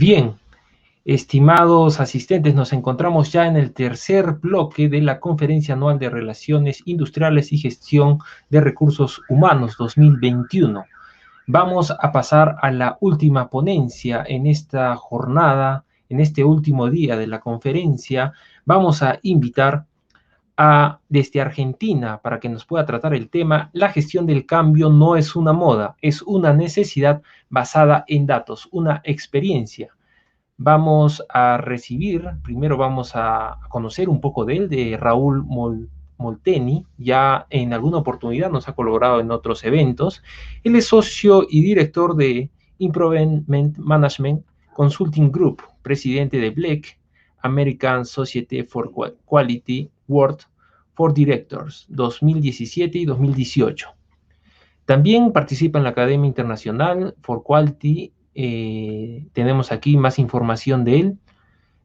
Bien, estimados asistentes, nos encontramos ya en el tercer bloque de la Conferencia Anual de Relaciones Industriales y Gestión de Recursos Humanos 2021. Vamos a pasar a la última ponencia en esta jornada, en este último día de la conferencia. Vamos a invitar desde Argentina para que nos pueda tratar el tema: la gestión del cambio no es una moda, es una necesidad basada en datos, una experiencia. Vamos a recibir, primero vamos a conocer un poco de él, de Raúl Molteni. Ya en alguna oportunidad nos ha colaborado en otros eventos. Él es socio y director de Improvement Management Consulting Group, presidente de BLEC, American Society for Quality Award for Directors 2017 y 2018. También participa en la Academia Internacional for Quality. Tenemos aquí más información de él.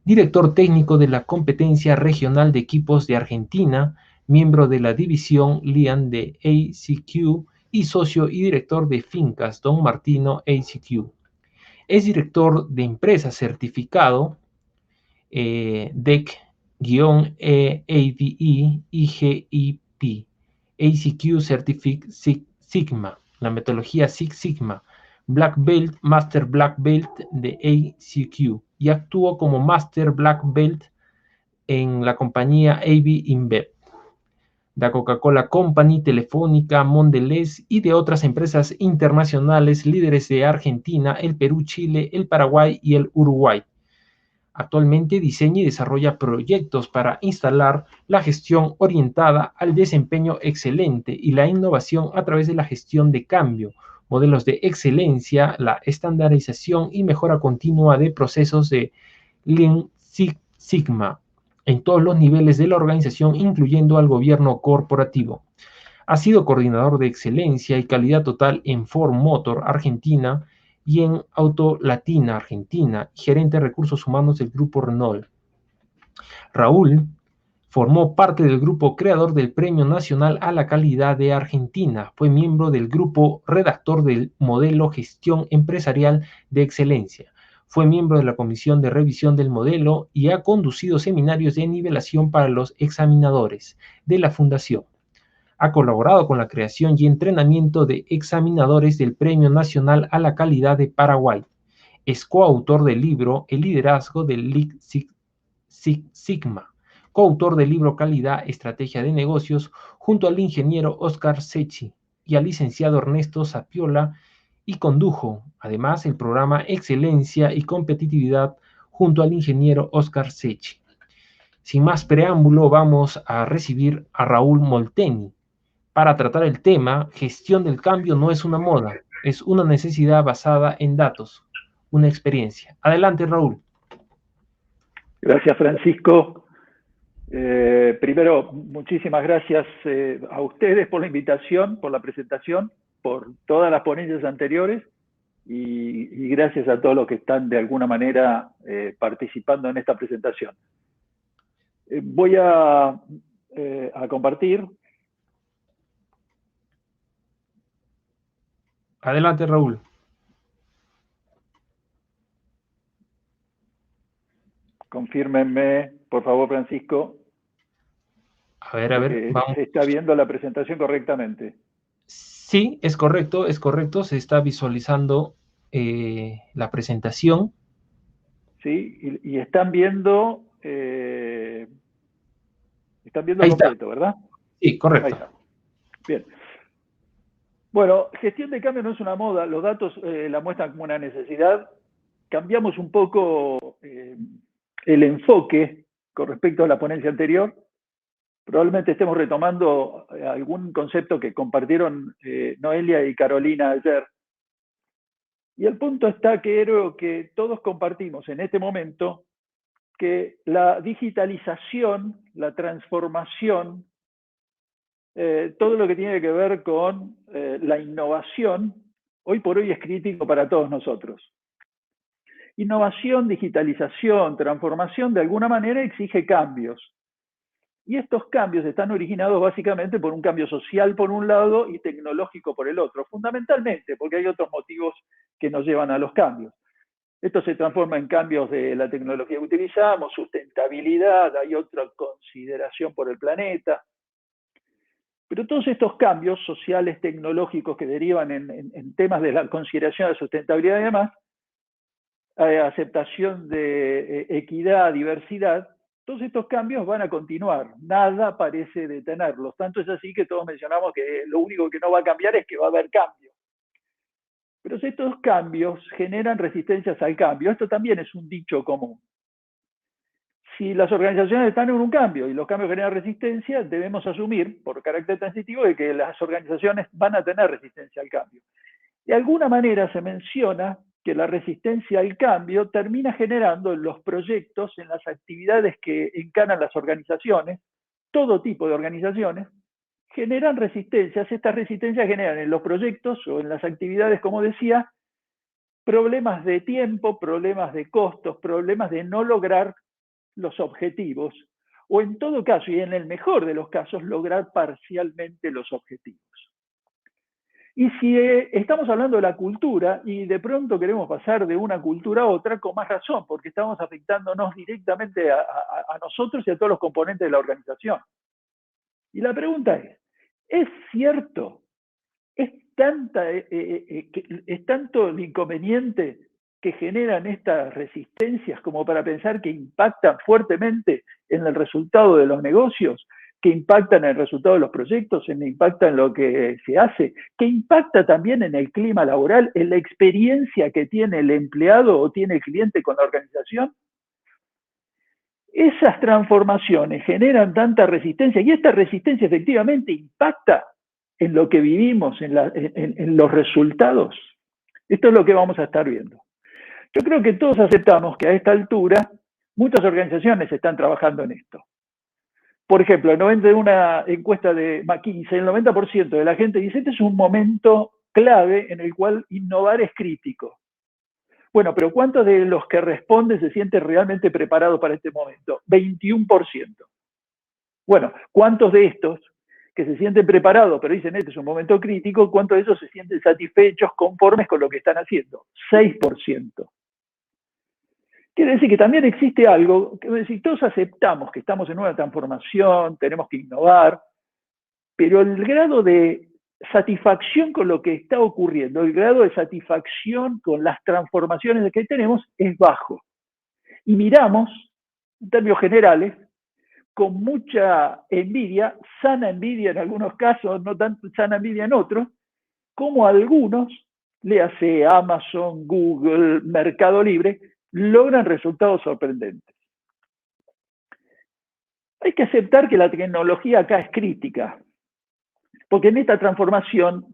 Director técnico de la Competencia Regional de Equipos de Argentina, miembro de la división LIAN de ACQ y socio y director de Fincas Don Martino ACQ. Es director de empresa certificado DEC-ADE IGIP, ACQ Certific Sigma, la metodología Six Sigma, Black Belt, Master Black Belt de ACQ, y actuó como Master Black Belt en la compañía AB InBev, la Coca-Cola Company, Telefónica, Mondelez y de otras empresas internacionales líderes de Argentina, el Perú, Chile, el Paraguay y el Uruguay. Actualmente diseña y desarrolla proyectos para instalar la gestión orientada al desempeño excelente y la innovación a través de la gestión de cambio, modelos de excelencia, la estandarización y mejora continua de procesos de Lean Six Sigma en todos los niveles de la organización, incluyendo al gobierno corporativo. Ha sido coordinador de excelencia y calidad total en Ford Motor Argentina y en Auto Latina Argentina, gerente de recursos humanos del grupo Renault. Raúl formó parte del grupo creador del Premio Nacional a la Calidad de Argentina. Fue miembro del grupo redactor del modelo Gestión Empresarial de Excelencia. Fue miembro de la Comisión de Revisión del Modelo y ha conducido seminarios de nivelación para los examinadores de la Fundación. Ha colaborado con la creación y entrenamiento de examinadores del Premio Nacional a la Calidad de Paraguay. Es coautor del libro El liderazgo del Lean Six Sigma, coautor del libro Calidad, Estrategia de Negocios, junto al ingeniero Oscar Secchi y al licenciado Ernesto Sapiola, y condujo además el programa Excelencia y Competitividad junto al ingeniero Oscar Secchi. Sin más preámbulo, vamos a recibir a Raúl Molteni para tratar el tema: gestión del cambio no es una moda, es una necesidad basada en datos, una experiencia. Adelante, Raúl. Gracias, Francisco. Primero, muchísimas gracias a ustedes por la invitación, por la presentación, por todas las ponencias anteriores, y gracias a todos los que están de alguna manera participando en esta presentación. Voy a compartir. Adelante, Raúl. Confírmenme, por favor, Francisco. A ver, vamos. ¿Se está viendo la presentación correctamente? Sí, es correcto, se está visualizando la presentación. Sí, y están viendo completo, ¿verdad? Sí, correcto. Ahí está. Bien. Bueno, gestión de cambio no es una moda, los datos la muestran como una necesidad. Cambiamos un poco el enfoque con respecto a la ponencia anterior. Probablemente estemos retomando algún concepto que compartieron Noelia y Carolina ayer. Y el punto está que creo que todos compartimos en este momento que la digitalización, la transformación, todo lo que tiene que ver con la innovación, hoy por hoy es crítico para todos nosotros. Innovación, digitalización, transformación, de alguna manera exige cambios. Y estos cambios están originados básicamente por un cambio social por un lado y tecnológico por el otro, fundamentalmente porque hay otros motivos que nos llevan a los cambios. Esto se transforma en cambios de la tecnología que utilizamos, sustentabilidad, hay otra consideración por el planeta. Pero todos estos cambios sociales, tecnológicos que derivan en temas de la consideración de sustentabilidad y demás, aceptación de equidad, diversidad, todos estos cambios van a continuar. Nada parece detenerlos. Tanto es así que todos mencionamos que lo único que no va a cambiar es que va a haber cambios. Pero estos cambios generan resistencias al cambio. Esto también es un dicho común. Si las organizaciones están en un cambio y los cambios generan resistencia, debemos asumir, por carácter transitivo, de que las organizaciones van a tener resistencia al cambio. De alguna manera se menciona que la resistencia al cambio termina generando en los proyectos, en las actividades que encaran las organizaciones, todo tipo de organizaciones, generan resistencias. Estas resistencias generan en los proyectos o en las actividades, como decía, problemas de tiempo, problemas de costos, problemas de no lograr los objetivos, o en todo caso, y en el mejor de los casos, lograr parcialmente los objetivos. Y si estamos hablando de la cultura y de pronto queremos pasar de una cultura a otra, con más razón, porque estamos afectándonos directamente a nosotros y a todos los componentes de la organización. Y la pregunta ¿es cierto? ¿Es tanto el inconveniente que generan estas resistencias como para pensar que impactan fuertemente en el resultado de los negocios, que impactan en el resultado de los proyectos, que impactan en lo que se hace, que impacta también en el clima laboral, en la experiencia que tiene el empleado o tiene el cliente con la organización? Esas transformaciones generan tanta resistencia y esta resistencia efectivamente impacta en lo que vivimos, en los resultados. Esto es lo que vamos a estar viendo. Yo creo que todos aceptamos que a esta altura muchas organizaciones están trabajando en esto. Por ejemplo, en una encuesta de McKinsey, el 90% de la gente dice: este es un momento clave en el cual innovar es crítico. Bueno, pero ¿cuántos de los que responden se sienten realmente preparados para este momento? 21%. Bueno, ¿cuántos de estos que se sienten preparados, pero dicen este es un momento crítico, cuántos de esos se sienten satisfechos, conformes con lo que están haciendo? 6%. Quiere decir que también existe algo, que si todos aceptamos que estamos en una transformación, tenemos que innovar, pero el grado de satisfacción con lo que está ocurriendo, el grado de satisfacción con las transformaciones que tenemos es bajo. Y miramos, en términos generales, con mucha envidia, sana envidia en algunos casos, no tanto sana envidia en otros, como algunos, léase Amazon, Google, Mercado Libre, logran resultados sorprendentes. Hay que aceptar que la tecnología acá es crítica, porque en esta transformación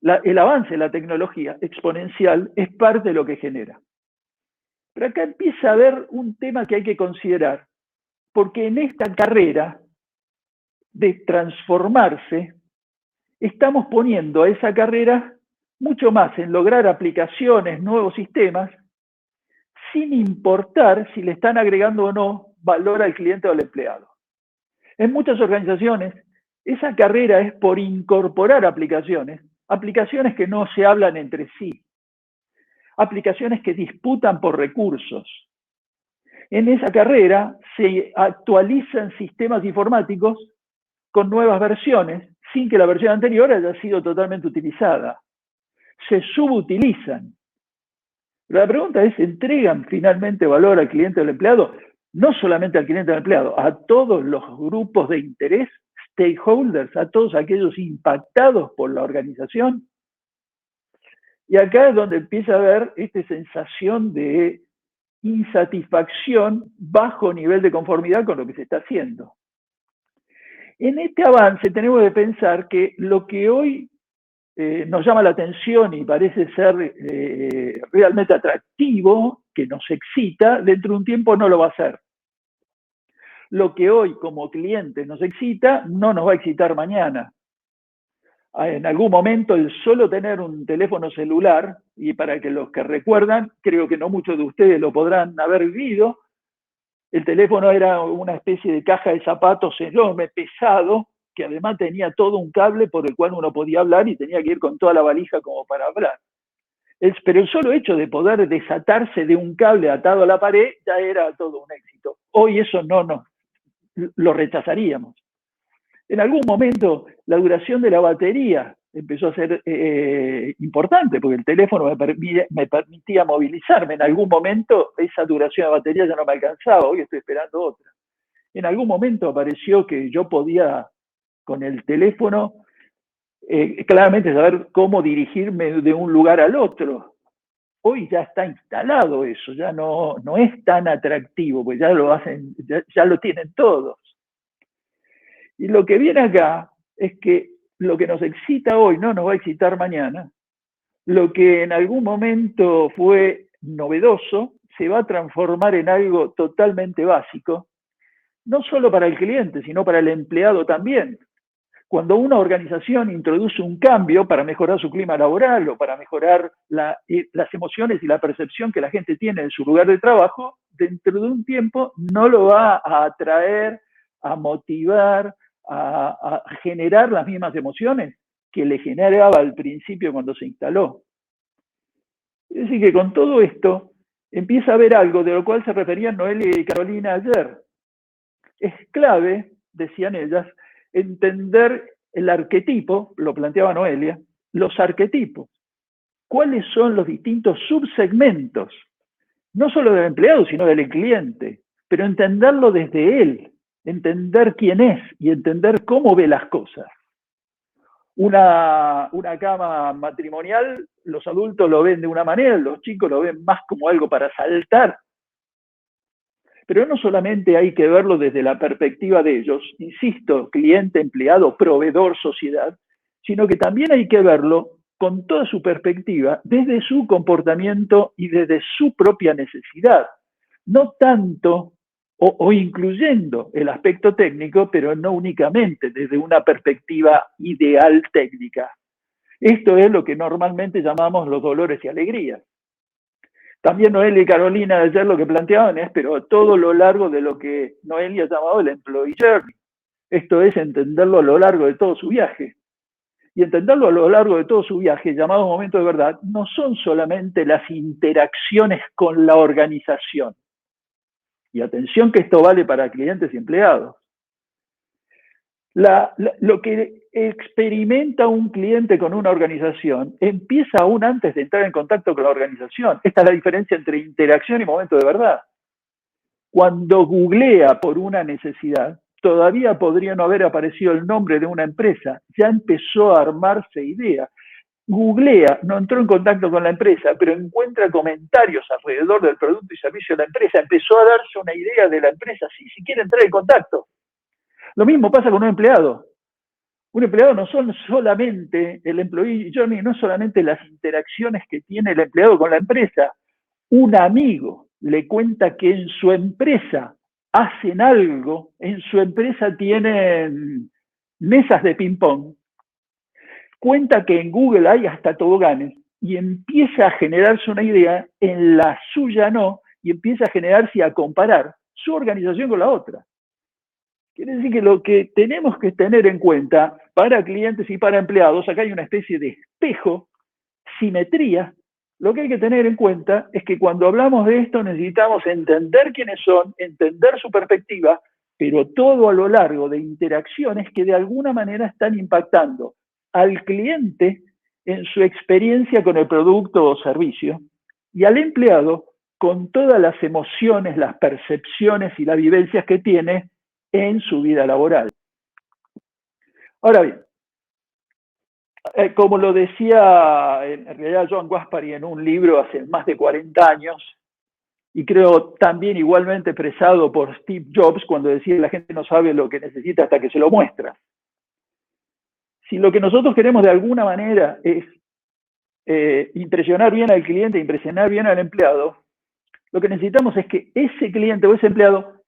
el avance de la tecnología exponencial es parte de lo que genera. Pero acá empieza a haber un tema que hay que considerar, porque en esta carrera de transformarse, estamos poniendo a esa carrera mucho más en lograr aplicaciones, nuevos sistemas, sin importar si le están agregando o no valor al cliente o al empleado. En muchas organizaciones, esa carrera es por incorporar aplicaciones que no se hablan entre sí, aplicaciones que disputan por recursos. En esa carrera se actualizan sistemas informáticos con nuevas versiones, sin que la versión anterior haya sido totalmente utilizada. Se subutilizan. Pero la pregunta es, ¿entregan finalmente valor al cliente o al empleado? No solamente al cliente o al empleado, a todos los grupos de interés, stakeholders, a todos aquellos impactados por la organización. Y acá es donde empieza a haber esta sensación de insatisfacción, bajo nivel de conformidad con lo que se está haciendo. En este avance tenemos que pensar que lo que hoy nos llama la atención y parece ser realmente atractivo, que nos excita, dentro de un tiempo no lo va a ser. Lo que hoy como clientes nos excita, no nos va a excitar mañana. En algún momento el solo tener un teléfono celular, y para que los que recuerdan, creo que no muchos de ustedes lo podrán haber vivido, el teléfono era una especie de caja de zapatos enorme, pesado, que además tenía todo un cable por el cual uno podía hablar y tenía que ir con toda la valija como para hablar. Pero el solo hecho de poder desatarse de un cable atado a la pared ya era todo un éxito. Hoy eso no lo rechazaríamos. En algún momento la duración de la batería empezó a ser importante, porque el teléfono me permitía movilizarme. En algún momento esa duración de batería ya no me alcanzaba, hoy estoy esperando otra. En algún momento apareció que yo podía, con el teléfono, claramente saber cómo dirigirme de un lugar al otro. Hoy ya está instalado eso, ya no es tan atractivo, pues ya lo hacen, ya lo tienen todos. Y lo que viene acá es que lo que nos excita hoy no nos va a excitar mañana. Lo que en algún momento fue novedoso se va a transformar en algo totalmente básico, no solo para el cliente, sino para el empleado también. Cuando una organización introduce un cambio para mejorar su clima laboral o para mejorar las emociones y la percepción que la gente tiene en su lugar de trabajo, dentro de un tiempo no lo va a atraer, a motivar, a generar las mismas emociones que le generaba al principio cuando se instaló. Es decir, que con todo esto empieza a haber algo de lo cual se referían Noelia y Carolina ayer. Es clave, decían ellas, entender el arquetipo, lo planteaba Noelia, los arquetipos. ¿Cuáles son los distintos subsegmentos? No solo del empleado, sino del cliente, pero entenderlo desde él, entender quién es y entender cómo ve las cosas. Una cama matrimonial, los adultos lo ven de una manera, los chicos lo ven más como algo para saltar. Pero no solamente hay que verlo desde la perspectiva de ellos, insisto, cliente, empleado, proveedor, sociedad, sino que también hay que verlo con toda su perspectiva, desde su comportamiento y desde su propia necesidad. No tanto o incluyendo el aspecto técnico, pero no únicamente desde una perspectiva ideal técnica. Esto es lo que normalmente llamamos los dolores y alegrías. También Noelia y Carolina de ayer lo que planteaban es, pero todo lo largo de lo que Noelia ha llamado el employee journey. Esto es entenderlo a lo largo de todo su viaje. Y entenderlo a lo largo de todo su viaje, llamado momento de verdad, no son solamente las interacciones con la organización. Y atención que esto vale para clientes y empleados. Lo que experimenta un cliente con una organización empieza aún antes de entrar en contacto con la organización. Esta es la diferencia entre interacción y momento de verdad. Cuando googlea por una necesidad, todavía podría no haber aparecido el nombre de una empresa. Ya empezó a armarse idea. Googlea, no entró en contacto con la empresa, pero encuentra comentarios alrededor del producto y servicio de la empresa. Empezó a darse una idea de la empresa, si quiere entrar en contacto. Lo mismo pasa con un empleado. Un empleado no son solamente el employee journey, no solamente las interacciones que tiene el empleado con la empresa. Un amigo le cuenta que en su empresa hacen algo, en su empresa tienen mesas de ping-pong, cuenta que en Google hay hasta toboganes y empieza a generarse una idea, en la suya no, y empieza a generarse y a comparar su organización con la otra. Quiere decir que lo que tenemos que tener en cuenta para clientes y para empleados, acá hay una especie de espejo, simetría. Lo que hay que tener en cuenta es que cuando hablamos de esto necesitamos entender quiénes son, entender su perspectiva, pero todo a lo largo de interacciones que de alguna manera están impactando al cliente en su experiencia con el producto o servicio y al empleado con todas las emociones, las percepciones y las vivencias que tiene en su vida laboral. Ahora bien, como lo decía en realidad Joan Gaspari en un libro hace más de 40 años, y creo también igualmente expresado por Steve Jobs cuando decía la gente no sabe lo que necesita hasta que se lo muestra. Si lo que nosotros queremos de alguna manera es impresionar bien al cliente, impresionar bien al empleado, lo que necesitamos es que ese cliente o ese empleado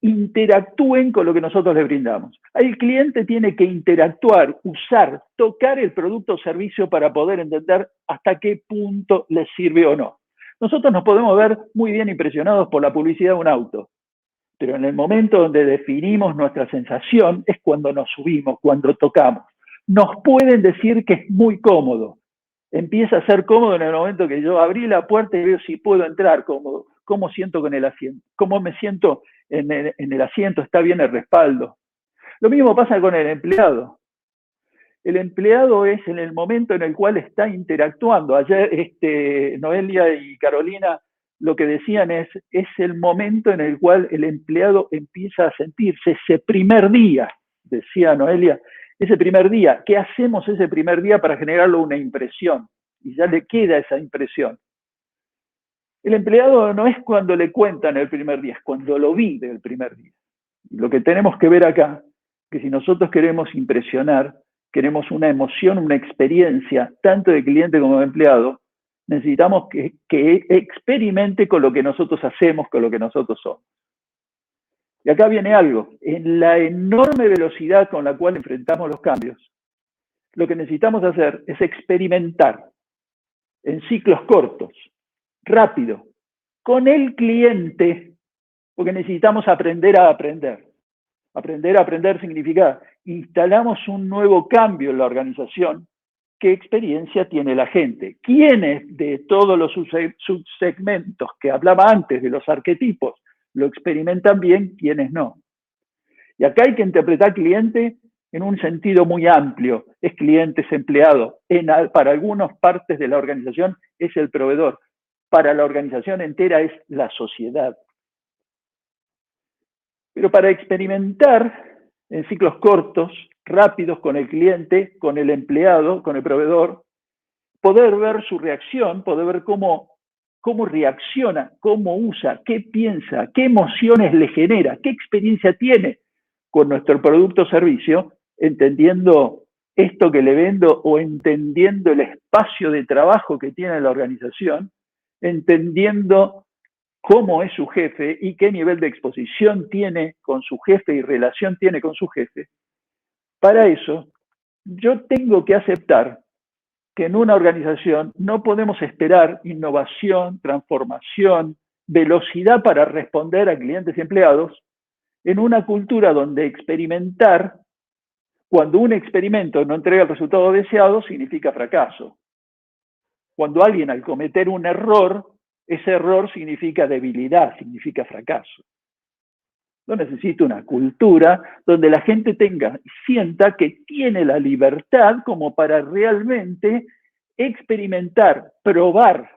interactúen con lo que nosotros les brindamos. El cliente tiene que interactuar, usar, tocar el producto o servicio para poder entender hasta qué punto les sirve o no. Nosotros nos podemos ver muy bien impresionados por la publicidad de un auto, pero en el momento donde definimos nuestra sensación es cuando nos subimos, cuando tocamos. Nos pueden decir que es muy cómodo, empieza a ser cómodo en el momento que yo abrí la puerta y veo si puedo entrar cómodo, cómo siento con el asiento, cómo me siento en el asiento, está bien el respaldo. Lo mismo pasa con el empleado. El empleado es en el momento en el cual está interactuando. Ayer Noelia y Carolina lo que decían es el momento en el cual el empleado empieza a sentirse ese primer día, decía Noelia, ese primer día. ¿Qué hacemos ese primer día para generarle una impresión? Y ya le queda esa impresión. El empleado no es cuando le cuentan el primer día, es cuando lo vive el primer día. Lo que tenemos que ver acá, que si nosotros queremos impresionar, queremos una emoción, una experiencia, tanto de cliente como de empleado, necesitamos que experimente con lo que nosotros hacemos, con lo que nosotros somos. Y acá viene algo, en la enorme velocidad con la cual enfrentamos los cambios, lo que necesitamos hacer es experimentar en ciclos cortos, rápido, con el cliente, porque necesitamos aprender a aprender. Aprender a aprender significa instalamos un nuevo cambio en la organización. ¿Qué experiencia tiene la gente? ¿Quiénes de todos los subsegmentos que hablaba antes de los arquetipos lo experimentan bien? ¿Quiénes no? Y acá hay que interpretar cliente en un sentido muy amplio. Es cliente, es empleado. Para algunas partes de la organización es el proveedor. Para la organización entera es la sociedad. Pero para experimentar en ciclos cortos, rápidos con el cliente, con el empleado, con el proveedor, poder ver su reacción, poder ver cómo reacciona, cómo usa, qué piensa, qué emociones le genera, qué experiencia tiene con nuestro producto o servicio, entendiendo esto que le vendo o entendiendo el espacio de trabajo que tiene la organización, entendiendo cómo es su jefe y qué nivel de exposición tiene con su jefe y relación tiene con su jefe. Para eso, yo tengo que aceptar que en una organización no podemos esperar innovación, transformación, velocidad para responder a clientes y empleados en una cultura donde experimentar, cuando un experimento no entrega el resultado deseado, significa fracaso. Cuando alguien al cometer un error, ese error significa debilidad, significa fracaso. Yo necesito una cultura donde la gente sienta que tiene la libertad como para realmente experimentar, probar,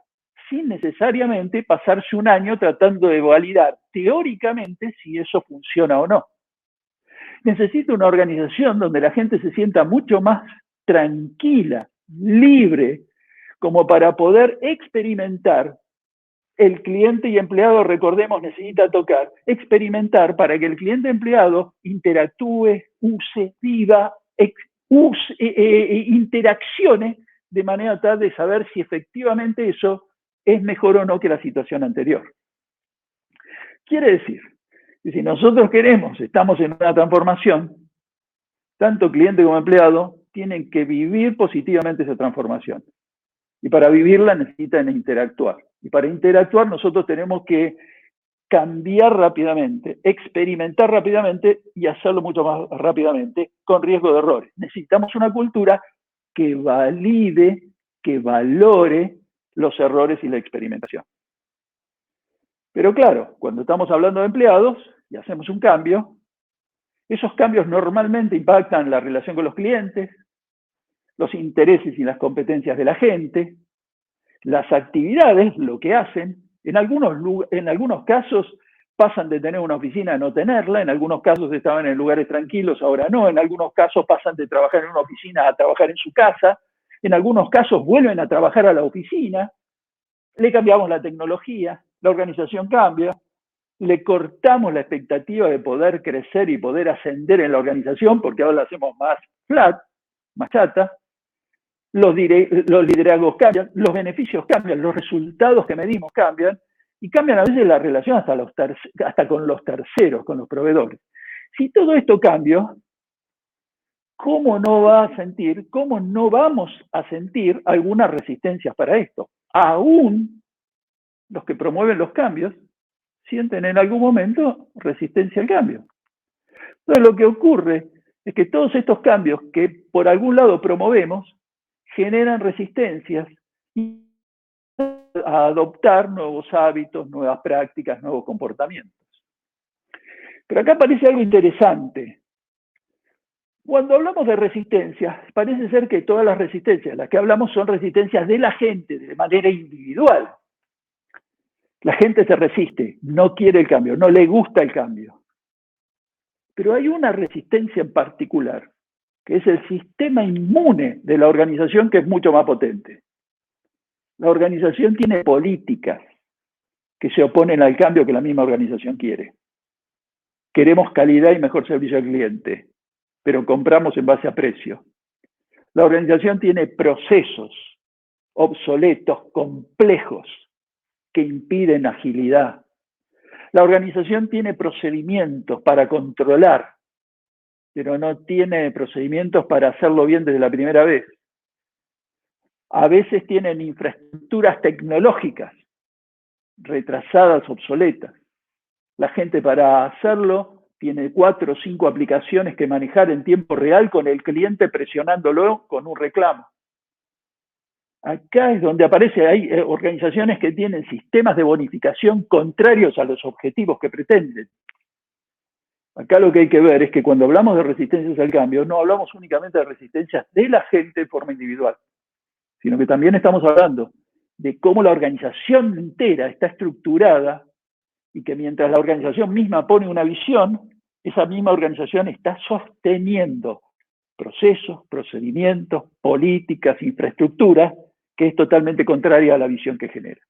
sin necesariamente pasarse un año tratando de validar teóricamente si eso funciona o no. Necesito una organización donde la gente se sienta mucho más tranquila, libre, como para poder experimentar. El cliente y empleado, recordemos, necesita experimentar para que el cliente empleado interactúe, use, viva, interaccione de manera tal de saber si efectivamente eso es mejor o no que la situación anterior. Quiere decir que si nosotros estamos en una transformación, tanto cliente como empleado tienen que vivir positivamente esa transformación. Y para vivirla necesitan interactuar. Y para interactuar nosotros tenemos que cambiar rápidamente, experimentar rápidamente y hacerlo mucho más rápidamente con riesgo de errores. Necesitamos una cultura que valide, que valore los errores y la experimentación. Pero claro, cuando estamos hablando de empleados y hacemos un cambio, esos cambios normalmente impactan la relación con los clientes, los intereses y las competencias de la gente, las actividades, lo que hacen. En algunos casos pasan de tener una oficina a no tenerla, en algunos casos estaban en lugares tranquilos, ahora no, en algunos casos pasan de trabajar en una oficina a trabajar en su casa, en algunos casos vuelven a trabajar a la oficina, le cambiamos la tecnología, la organización cambia, le cortamos la expectativa de poder crecer y poder ascender en la organización, porque ahora la hacemos más flat, más chata. Los liderazgos cambian, los beneficios cambian, los resultados que medimos cambian, y cambian a veces la relación hasta con los terceros, con los proveedores. Si todo esto cambia, ¿cómo no vamos a sentir algunas resistencias para esto? Aún los que promueven los cambios sienten en algún momento resistencia al cambio. Entonces lo que ocurre es que todos estos cambios que por algún lado promovemos generan resistencias y a adoptar nuevos hábitos, nuevas prácticas, nuevos comportamientos. Pero acá aparece algo interesante. Cuando hablamos de resistencias, parece ser que todas las resistencias, las que hablamos son resistencias de la gente, de manera individual. La gente se resiste, no quiere el cambio, no le gusta el cambio. Pero hay una resistencia en particular, que es el sistema inmune de la organización, que es mucho más potente. La organización tiene políticas que se oponen al cambio que la misma organización quiere. Queremos calidad y mejor servicio al cliente, pero compramos en base a precio. La organización tiene procesos obsoletos, complejos, que impiden agilidad. La organización tiene procedimientos para controlar, pero no tiene procedimientos para hacerlo bien desde la primera vez. A veces tienen infraestructuras tecnológicas retrasadas, obsoletas. La gente para hacerlo tiene 4 o 5 aplicaciones que manejar en tiempo real con el cliente presionándolo con un reclamo. Acá es donde aparece, hay organizaciones que tienen sistemas de bonificación contrarios a los objetivos que pretenden. Acá lo que hay que ver es que cuando hablamos de resistencias al cambio, no hablamos únicamente de resistencias de la gente de forma individual, sino que también estamos hablando de cómo la organización entera está estructurada y que mientras la organización misma pone una visión, esa misma organización está sosteniendo procesos, procedimientos, políticas, infraestructuras, que es totalmente contraria a la visión que genera.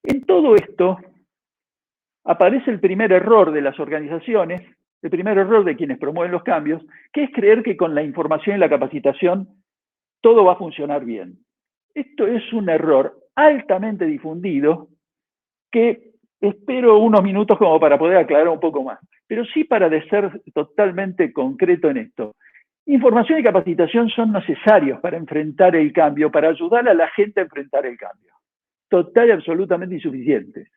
En todo esto aparece el primer error de las organizaciones, el primer error de quienes promueven los cambios, que es creer que con la información y la capacitación todo va a funcionar bien. Esto es un error altamente difundido que espero unos minutos como para poder aclarar un poco más, pero sí para ser totalmente concreto en esto. Información y capacitación son necesarios para enfrentar el cambio, para ayudar a la gente a enfrentar el cambio. Total y absolutamente insuficientes.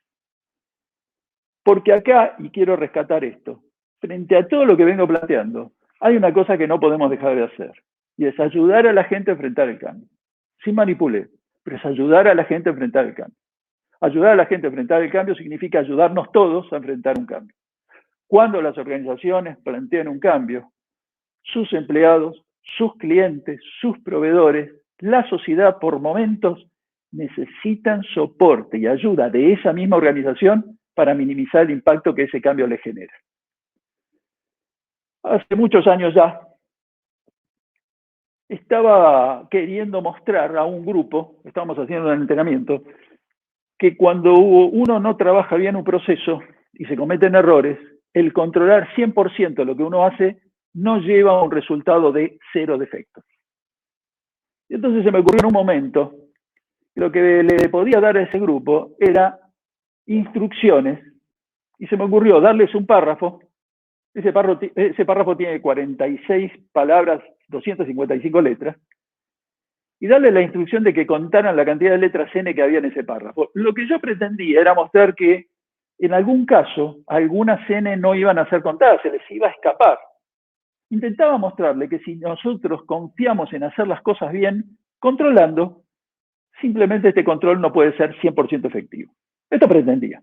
Porque acá, y quiero rescatar esto, frente a todo lo que vengo planteando, hay una cosa que no podemos dejar de hacer, y es ayudar a la gente a enfrentar el cambio. Sin manipular, pero es ayudar a la gente a enfrentar el cambio. Ayudar a la gente a enfrentar el cambio significa ayudarnos todos a enfrentar un cambio. Cuando las organizaciones plantean un cambio, sus empleados, sus clientes, sus proveedores, la sociedad por momentos necesitan soporte y ayuda de esa misma organización para minimizar el impacto que ese cambio les genera. Hace muchos años ya estaba queriendo mostrar a un grupo, estábamos haciendo un entrenamiento, que cuando uno no trabaja bien un proceso y se cometen errores, el controlar 100% lo que uno hace no lleva a un resultado de 0 defectos. Y entonces se me ocurrió en un momento, lo que le podía dar a ese grupo era instrucciones, y se me ocurrió darles un párrafo. Ese párrafo tiene 46 palabras, 255 letras, y darle la instrucción de que contaran la cantidad de letras N que había en ese párrafo. Lo que yo pretendía era mostrar que en algún caso algunas N no iban a ser contadas, se les iba a escapar. Intentaba mostrarle que si nosotros confiamos en hacer las cosas bien, controlando, simplemente este control no puede ser 100% efectivo. Esto pretendía.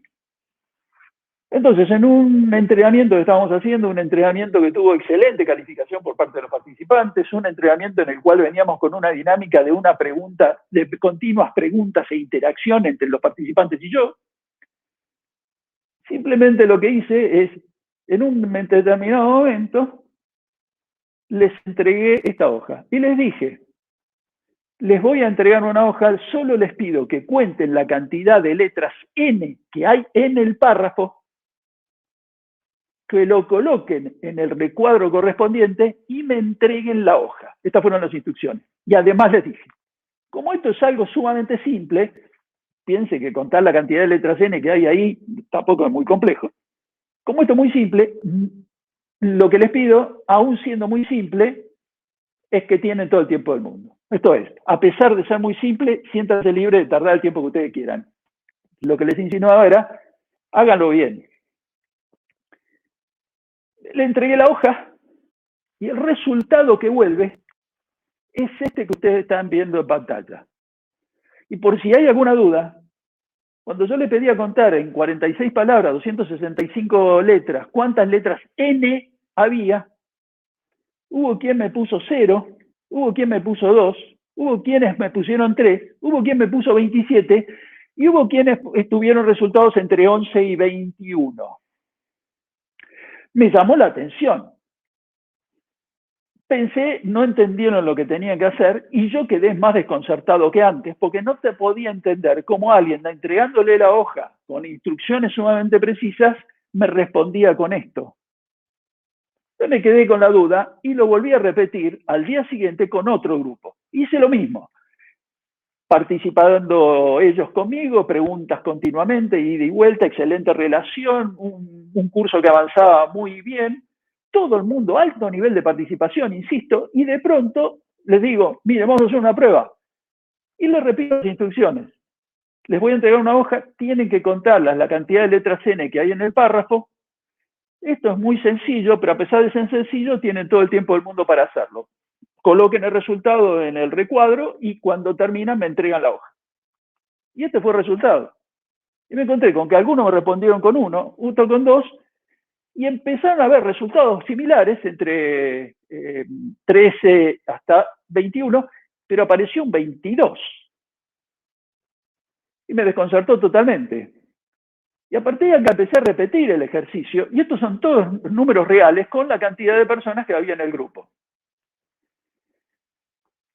Entonces, en un entrenamiento que estábamos haciendo, un entrenamiento que tuvo excelente calificación por parte de los participantes, un entrenamiento en el cual veníamos con una dinámica de una pregunta, de continuas preguntas e interacción entre los participantes y yo, simplemente lo que hice es, en un determinado momento, les entregué esta hoja y les dije, les voy a entregar una hoja, solo les pido que cuenten la cantidad de letras N que hay en el párrafo, que lo coloquen en el recuadro correspondiente y me entreguen la hoja. Estas fueron las instrucciones. Y además les dije, como esto es algo sumamente simple, piense que contar la cantidad de letras N que hay ahí tampoco es muy complejo. Como esto es muy simple, lo que les pido, aún siendo muy simple, es que tienen todo el tiempo del mundo. Esto es, a pesar de ser muy simple, siéntanse libres de tardar el tiempo que ustedes quieran. Lo que les insinuaba era, háganlo bien. Le entregué la hoja y el resultado que vuelve es este que ustedes están viendo en pantalla. Y por si hay alguna duda, cuando yo le pedí a contar en 46 palabras, 265 letras, cuántas letras N había, hubo quien me puso 0, hubo quien me puso 2, hubo quienes me pusieron 3, hubo quien me puso 27 y hubo quienes tuvieron resultados entre 11 y 21. Me llamó la atención. Pensé, no entendieron lo que tenían que hacer y yo quedé más desconcertado que antes porque no te podía entender cómo alguien, entregándole la hoja con instrucciones sumamente precisas, me respondía con esto. Yo me quedé con la duda y lo volví a repetir al día siguiente con otro grupo. Hice lo mismo, participando ellos conmigo, preguntas continuamente, ida y vuelta, excelente relación, un curso que avanzaba muy bien, todo el mundo, alto nivel de participación, insisto, y de pronto les digo, mire, vamos a hacer una prueba. Y les repito las instrucciones. Les voy a entregar una hoja, tienen que contarlas, la cantidad de letras N que hay en el párrafo. Esto es muy sencillo, pero a pesar de ser sencillo, tienen todo el tiempo del mundo para hacerlo. Coloquen el resultado en el recuadro y cuando terminan me entregan la hoja. Y este fue el resultado. Y me encontré con que algunos me respondieron con 1, otros con 2, y empezaron a haber resultados similares entre 13 hasta 21, pero apareció un 22. Y me desconcertó totalmente. Y a partir de acá empecé a repetir el ejercicio, y estos son todos números reales con la cantidad de personas que había en el grupo.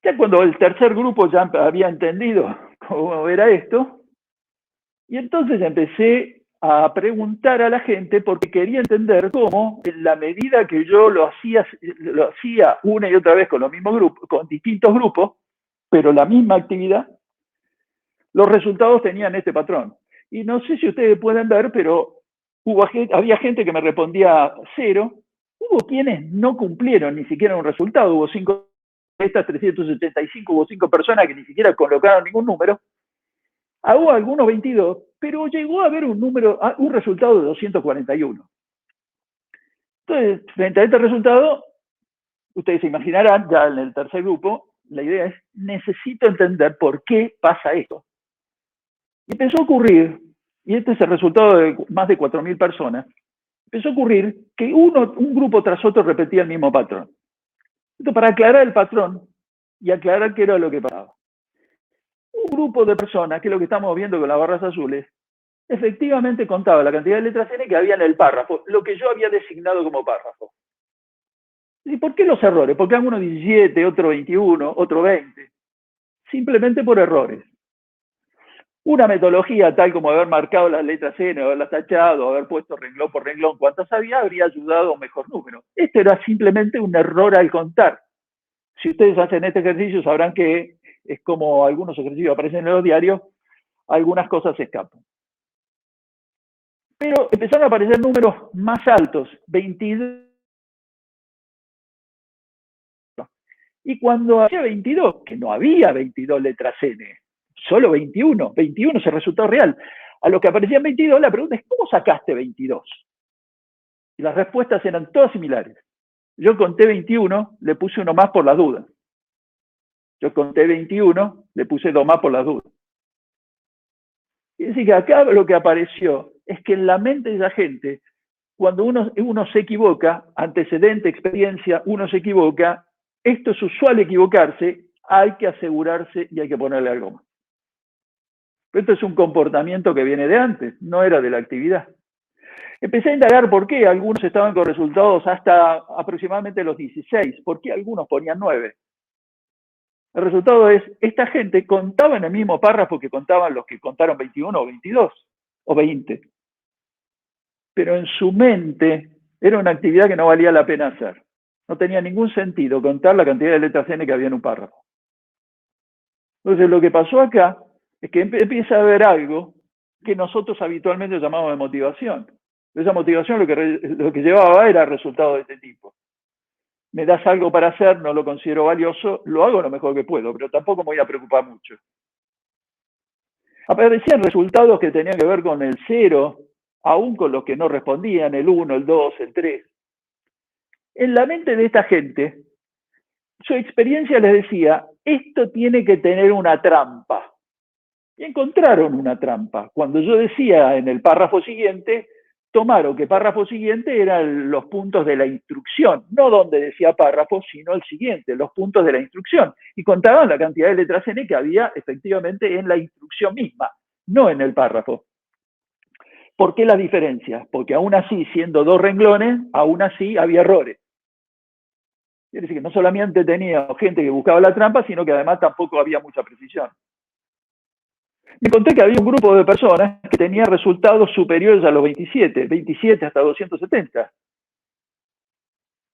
Ya cuando el tercer grupo ya había entendido cómo era esto, y entonces empecé a preguntar a la gente porque quería entender cómo, en la medida que yo lo hacía una y otra vez con los mismos grupos, con distintos grupos, pero la misma actividad, los resultados tenían este patrón. Y no sé si ustedes pueden ver, pero había gente que me respondía 0, hubo quienes no cumplieron ni siquiera un resultado, hubo 5 de estas 375, hubo 5 personas que ni siquiera colocaron ningún número, hubo algunos 22, pero llegó a haber un resultado de 241. Entonces, frente a este resultado, ustedes se imaginarán, ya en el tercer grupo, la idea es, necesito entender por qué pasa esto. Y empezó a ocurrir, y este es el resultado de más de 4.000 personas, empezó a ocurrir que un grupo tras otro repetía el mismo patrón. Esto para aclarar el patrón y aclarar qué era lo que pasaba. Un grupo de personas, que es lo que estamos viendo con las barras azules, efectivamente contaba la cantidad de letras N que había en el párrafo, lo que yo había designado como párrafo. ¿Y por qué los errores? Porque algunos 17, otro 21, otro 20. Simplemente por errores. Una metodología tal como haber marcado las letras N, haberlas tachado, haber puesto renglón por renglón cuántas habría ayudado a un mejor número. Este era simplemente un error al contar. Si ustedes hacen este ejercicio sabrán que es como algunos ejercicios aparecen en los diarios, algunas cosas se escapan. Pero empezaron a aparecer números más altos, 22. Y cuando había 22, que no había 22 letras N, solo 21, 21 es el resultado real. A los que aparecían 22, la pregunta es, ¿cómo sacaste 22? Y las respuestas eran todas similares. Yo conté 21, le puse uno más por las dudas. Yo conté 21, le puse 2 más por las dudas. Y es decir, que acá lo que apareció es que en la mente de la gente, cuando uno se equivoca, antecedente, experiencia, uno se equivoca, esto es usual equivocarse, hay que asegurarse y hay que ponerle algo más. Pero esto es un comportamiento que viene de antes, no era de la actividad. Empecé a indagar por qué algunos estaban con resultados hasta aproximadamente los 16, por qué algunos ponían 9. El resultado es, esta gente contaba en el mismo párrafo que contaban los que contaron 21 o 22 o 20. Pero en su mente era una actividad que no valía la pena hacer. No tenía ningún sentido contar la cantidad de letras N que había en un párrafo. Entonces lo que pasó acá es que empieza a haber algo que nosotros habitualmente llamamos de motivación. Esa motivación lo que llevaba era resultados de este tipo. Me das algo para hacer, no lo considero valioso, lo hago lo mejor que puedo, pero tampoco me voy a preocupar mucho. Aparecían resultados que tenían que ver con el 0, aún con los que no respondían, el 1, el 2, el 3. En la mente de esta gente, su experiencia les decía, esto tiene que tener una trampa. Y encontraron una trampa. Cuando yo decía en el párrafo siguiente, tomaron que párrafo siguiente eran los puntos de la instrucción, no donde decía párrafo, sino el siguiente, los puntos de la instrucción. Y contaban la cantidad de letras N que había efectivamente en la instrucción misma, no en el párrafo. ¿Por qué las diferencias? Porque aún así, siendo 2 renglones, aún así había errores. Quiere decir que no solamente tenía gente que buscaba la trampa, sino que además tampoco había mucha precisión. Me encontré que había un grupo de personas que tenía resultados superiores a los 27 hasta 270.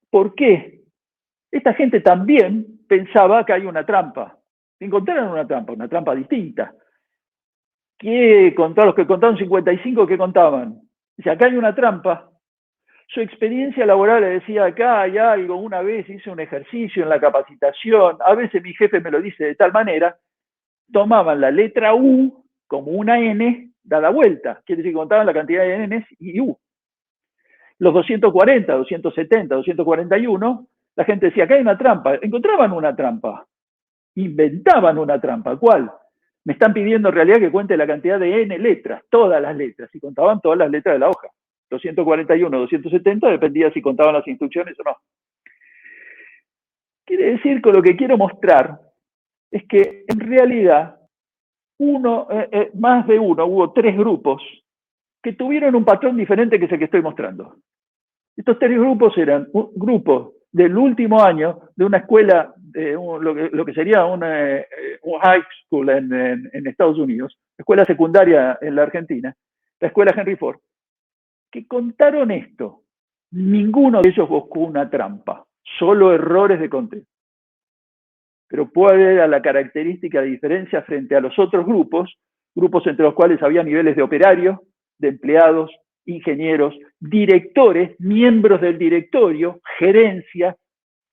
¿Por qué? Esta gente también pensaba que hay una trampa. Encontraron una trampa distinta. ¿Qué contaron los que contaron 55? ¿Qué contaban? Dice, acá hay una trampa. Su experiencia laboral le decía, acá hay algo, una vez hice un ejercicio en la capacitación, a veces mi jefe me lo dice de tal manera, tomaban la letra U como una N dada vuelta, quiere decir que contaban la cantidad de Ns y U. Los 240, 270, 241, la gente decía, acá hay una trampa, encontraban una trampa, inventaban una trampa, ¿cuál? Me están pidiendo en realidad que cuente la cantidad de N letras, todas las letras, y contaban todas las letras de la hoja. 241, 270, dependía si contaban las instrucciones o no. Quiere decir que lo que quiero mostrar es que en realidad más de uno, hubo 3 grupos que tuvieron un patrón diferente que es el que estoy mostrando. Estos 3 grupos eran grupos del último año de una escuela, lo que sería un high school en Estados Unidos, escuela secundaria en la Argentina, la escuela Henry Ford, que contaron esto. Ninguno de ellos buscó una trampa, solo errores de contexto. Pero puede haber la característica de diferencia frente a los otros grupos entre los cuales había niveles de operarios, de empleados, ingenieros, directores, miembros del directorio, gerencia,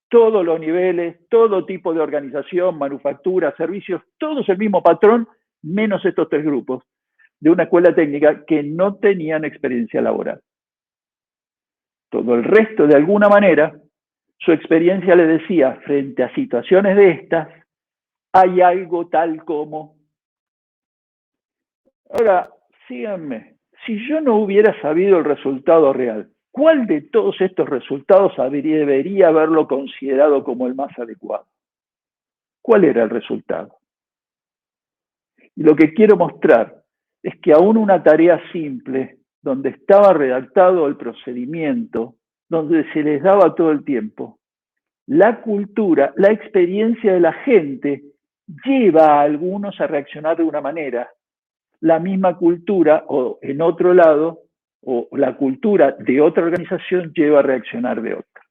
todos los niveles, todo tipo de organización, manufactura, servicios, todos el mismo patrón, menos estos 3 grupos de una escuela técnica que no tenían experiencia laboral. Todo el resto, de alguna manera, su experiencia le decía, frente a situaciones de estas, hay algo tal como... Ahora, síganme, si yo no hubiera sabido el resultado real, ¿cuál de todos estos resultados debería haberlo considerado como el más adecuado? ¿Cuál era el resultado? Y lo que quiero mostrar es que aún una tarea simple, donde estaba redactado el procedimiento, donde se les daba todo el tiempo, la cultura, la experiencia de la gente lleva a algunos a reaccionar de una manera. La misma cultura, o en otro lado, o la cultura de otra organización lleva a reaccionar de otra.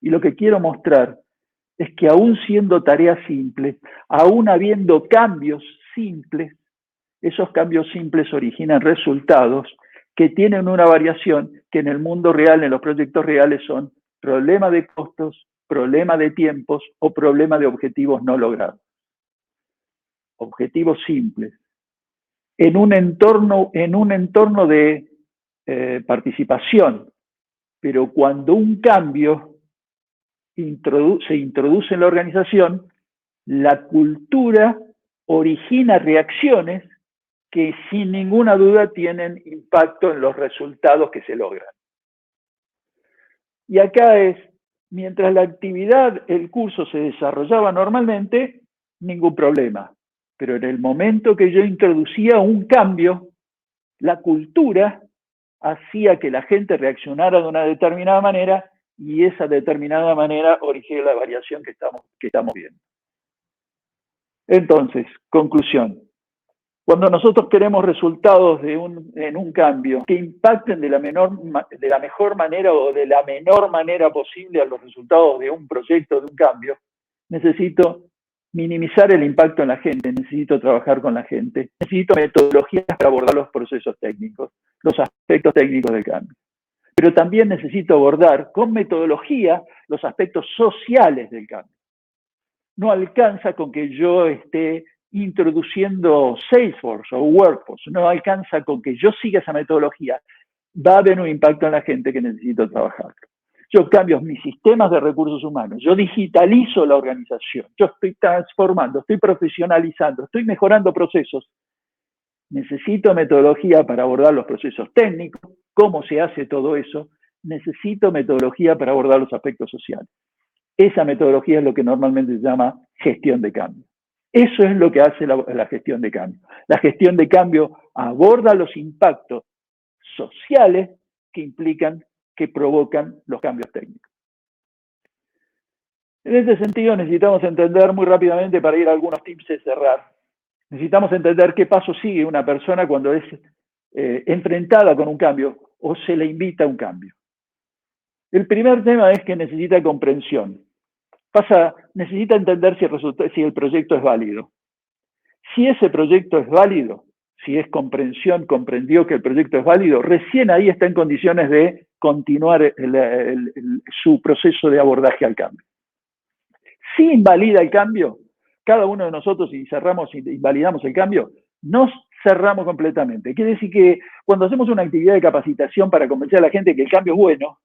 Y lo que quiero mostrar es que aún siendo tareas simples, aún habiendo cambios simples, esos cambios simples originan resultados que tienen una variación que en el mundo real, en los proyectos reales, son problema de costos, problema de tiempos o problema de objetivos no logrados. Objetivos simples. En un entorno de participación, pero cuando un cambio se introduce en la organización, la cultura origina reacciones que sin ninguna duda tienen impacto en los resultados que se logran. Y acá es, mientras la actividad, el curso se desarrollaba normalmente, ningún problema. Pero en el momento que yo introducía un cambio, la cultura hacía que la gente reaccionara de una determinada manera y esa determinada manera origina la variación que estamos viendo. Entonces, conclusión. Cuando nosotros queremos resultados en un cambio que impacten de la mejor manera o de la menor manera posible a los resultados de un proyecto, de un cambio, necesito minimizar el impacto en la gente, necesito trabajar con la gente, necesito metodologías para abordar los procesos técnicos, los aspectos técnicos del cambio. Pero también necesito abordar con metodología los aspectos sociales del cambio. No alcanza con que yo esté introduciendo Salesforce o Workforce, no alcanza con que yo siga esa metodología, va a haber un impacto en la gente que necesito trabajar. yo cambio mis sistemas de recursos humanos, yo digitalizo la organización, yo estoy transformando, estoy profesionalizando, estoy mejorando procesos, necesito metodología para abordar los procesos técnicos, cómo se hace todo eso, necesito metodología para abordar los aspectos sociales. Esa metodología es lo que normalmente se llama gestión de cambio. Eso es lo que hace la gestión de cambio. La gestión de cambio aborda los impactos sociales que implican, que provocan los cambios técnicos. En este sentido necesitamos entender muy rápidamente, para ir a algunos tips de cerrar, necesitamos entender qué paso sigue una persona cuando es enfrentada con un cambio o se le invita a un cambio. El primer tema es que necesita comprensión. Necesita entender si el proyecto es válido. Si ese proyecto es válido, si es comprensión, comprendió que el proyecto es válido, recién ahí está en condiciones de continuar su proceso de abordaje al cambio. Si invalida el cambio, cada uno de nosotros, si invalidamos el cambio, nos cerramos completamente. Quiere decir que cuando hacemos una actividad de capacitación para convencer a la gente que el cambio es bueno,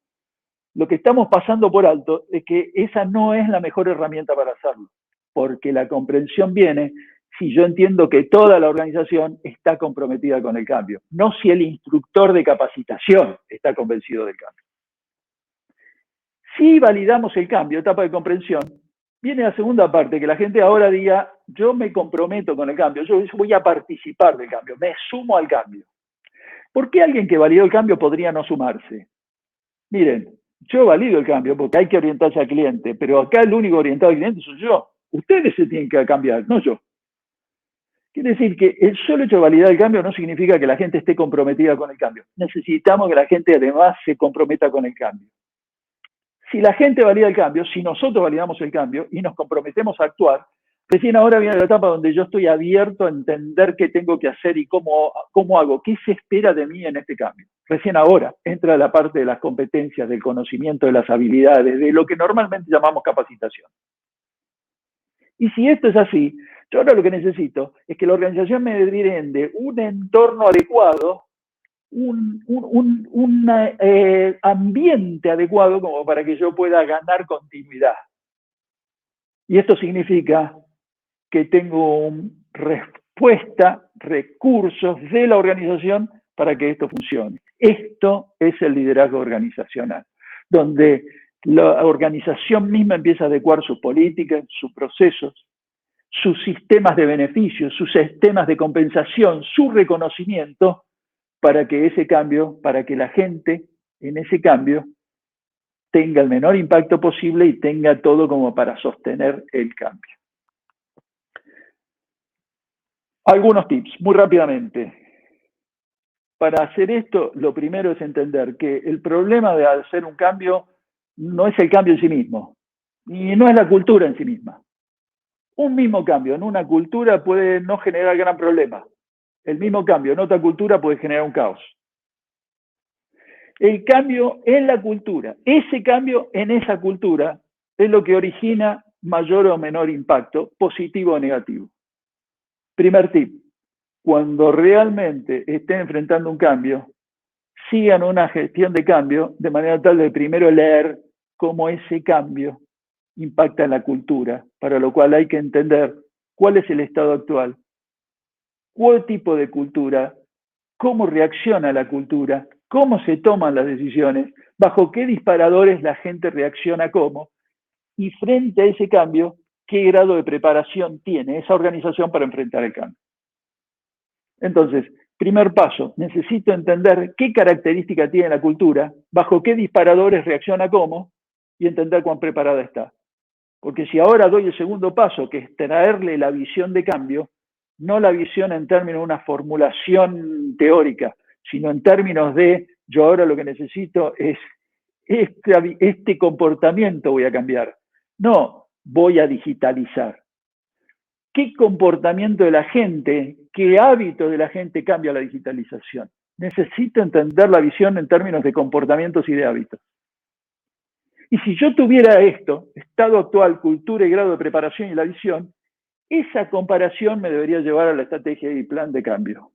lo que estamos pasando por alto es que esa no es la mejor herramienta para hacerlo, porque la comprensión viene si yo entiendo que toda la organización está comprometida con el cambio, no si el instructor de capacitación está convencido del cambio. Si validamos el cambio, etapa de comprensión, viene la segunda parte, que la gente ahora diga, yo me comprometo con el cambio, yo voy a participar del cambio, me sumo al cambio. ¿Por qué alguien que validó el cambio podría no sumarse? Miren, yo valido el cambio porque hay que orientarse al cliente, pero acá el único orientado al cliente soy yo. Ustedes se tienen que cambiar, no yo. Quiere decir que el solo hecho de validar el cambio no significa que la gente esté comprometida con el cambio. Necesitamos que la gente además se comprometa con el cambio. Si la gente valida el cambio, si nosotros validamos el cambio y nos comprometemos a actuar, recién ahora viene la etapa donde yo estoy abierto a entender qué tengo que hacer y cómo hago, qué se espera de mí en este cambio. Recién ahora entra la parte de las competencias, del conocimiento, de las habilidades, de lo que normalmente llamamos capacitación. Y si esto es así, yo ahora lo que necesito es que la organización me brinde un entorno adecuado, un ambiente adecuado como para que yo pueda ganar continuidad. Y esto significa que tengo respuesta, recursos de la organización para que esto funcione. Esto es el liderazgo organizacional, donde la organización misma empieza a adecuar sus políticas, sus procesos, sus sistemas de beneficios, sus sistemas de compensación, su reconocimiento, para que ese cambio, para que la gente en ese cambio tenga el menor impacto posible y tenga todo como para sostener el cambio. Algunos tips, muy rápidamente. Para hacer esto, lo primero es entender que el problema de hacer un cambio no es el cambio en sí mismo, y no es la cultura en sí misma. Un mismo cambio en una cultura puede no generar gran problema. El mismo cambio en otra cultura puede generar un caos. El cambio en la cultura, ese cambio en esa cultura es lo que origina mayor o menor impacto, positivo o negativo. Primer tip, cuando realmente estén enfrentando un cambio, sigan una gestión de cambio de manera tal de primero leer cómo ese cambio impacta en la cultura, para lo cual hay que entender cuál es el estado actual, cuál tipo de cultura, cómo reacciona la cultura, cómo se toman las decisiones, bajo qué disparadores la gente reacciona cómo, y frente a ese cambio, qué grado de preparación tiene esa organización para enfrentar el cambio. Entonces, primer paso, necesito entender qué característica tiene la cultura, bajo qué disparadores reacciona cómo, y entender cuán preparada está. Porque si ahora doy el segundo paso, que es traerle la visión de cambio, no la visión en términos de una formulación teórica, sino en términos de, yo ahora lo que necesito es este comportamiento voy a cambiar. No, voy a digitalizar. ¿Qué comportamiento de la gente, qué hábito de la gente cambia la digitalización? Necesito entender la visión en términos de comportamientos y de hábitos. Y si yo tuviera esto, estado actual, cultura y grado de preparación y la visión, esa comparación me debería llevar a la estrategia y plan de cambio.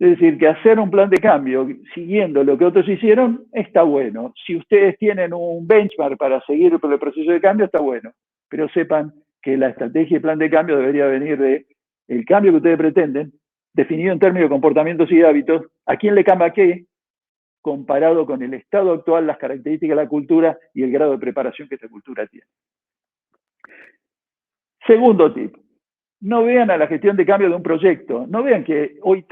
Es decir, que hacer un plan de cambio siguiendo lo que otros hicieron está bueno. Si ustedes tienen un benchmark para seguir por el proceso de cambio, está bueno. Pero sepan que la estrategia y plan de cambio debería venir de el cambio que ustedes pretenden, definido en términos de comportamientos y hábitos, a quién le cambia qué, comparado con el estado actual, las características de la cultura y el grado de preparación que esa cultura tiene. Segundo tip. No vean a la gestión de cambio de un proyecto, no vean que hoy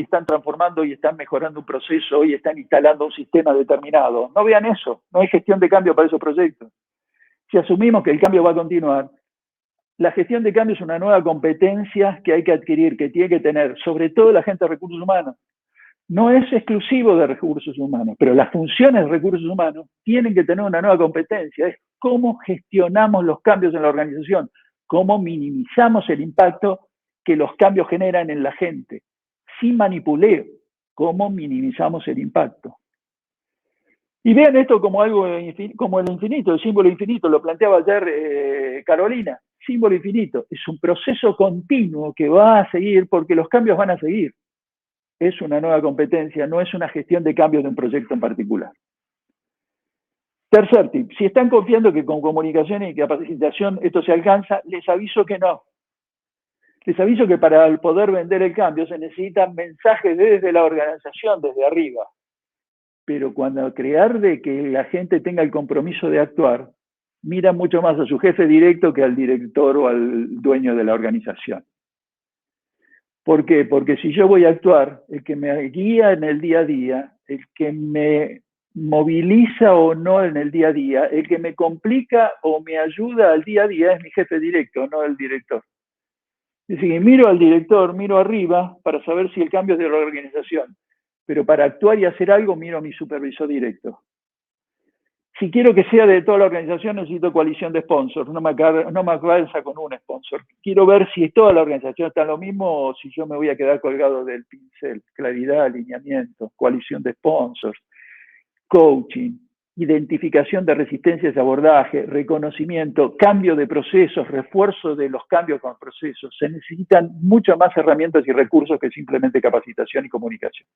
están transformando y están mejorando un proceso, hoy están instalando un sistema determinado. No vean eso, no hay gestión de cambio para esos proyectos. Si asumimos que el cambio va a continuar, la gestión de cambio es una nueva competencia que hay que adquirir, que tiene que tener, sobre todo la gente de recursos humanos. No es exclusivo de recursos humanos, pero las funciones de recursos humanos tienen que tener una nueva competencia, es cómo gestionamos los cambios en la organización, cómo minimizamos el impacto que los cambios generan en la gente, sin manipuleo, cómo minimizamos el impacto. Y vean esto como algo como el infinito, el símbolo infinito, lo planteaba ayer Carolina, símbolo infinito, es un proceso continuo que va a seguir porque los cambios van a seguir. Es una nueva competencia, no es una gestión de cambios de un proyecto en particular. Tercer tip, si están confiando que con comunicación y capacitación esto se alcanza, les aviso que no. Les aviso que para poder vender el cambio se necesitan mensajes desde la organización, desde arriba. Pero cuando crear de que la gente tenga el compromiso de actuar, mira mucho más a su jefe directo que al director o al dueño de la organización. ¿Por qué? Porque si yo voy a actuar, el que me guía en el día a día, el que me moviliza o no en el día a día, el que me complica o me ayuda al día a día es mi jefe directo, no el director. Es decir, miro al director, miro arriba para saber si el cambio es de la organización, pero para actuar y hacer algo miro a mi supervisor directo. Si quiero que sea de toda la organización, necesito coalición de sponsors, no me alcanza con un sponsor. Quiero ver si toda la organización está en lo mismo o si yo me voy a quedar colgado del pincel. Claridad, alineamiento, coalición de sponsors, coaching, identificación de resistencias de abordaje, reconocimiento, cambio de procesos, refuerzo de los cambios con procesos. Se necesitan muchas más herramientas y recursos que simplemente capacitación y comunicación.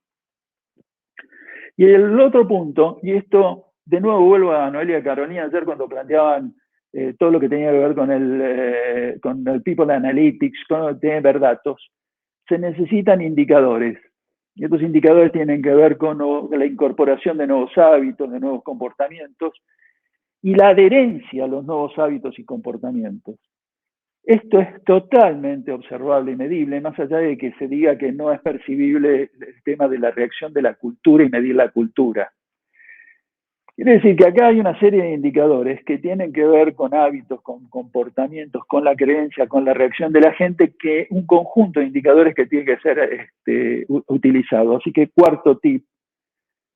Y el otro punto, y esto de nuevo vuelvo a Noelia y a Carolina ayer cuando planteaban todo lo que tenía que ver con el People Analytics, con tener ver datos, se necesitan indicadores. Y estos indicadores tienen que ver con la incorporación de nuevos hábitos, de nuevos comportamientos, y la adherencia a los nuevos hábitos y comportamientos. Esto es totalmente observable y medible, más allá de que se diga que no es percibible el tema de la reacción de la cultura y medir la cultura. Quiere decir que acá hay una serie de indicadores que tienen que ver con hábitos, con comportamientos, con la creencia, con la reacción de la gente, que un conjunto de indicadores que tiene que ser utilizado. Así que cuarto tip,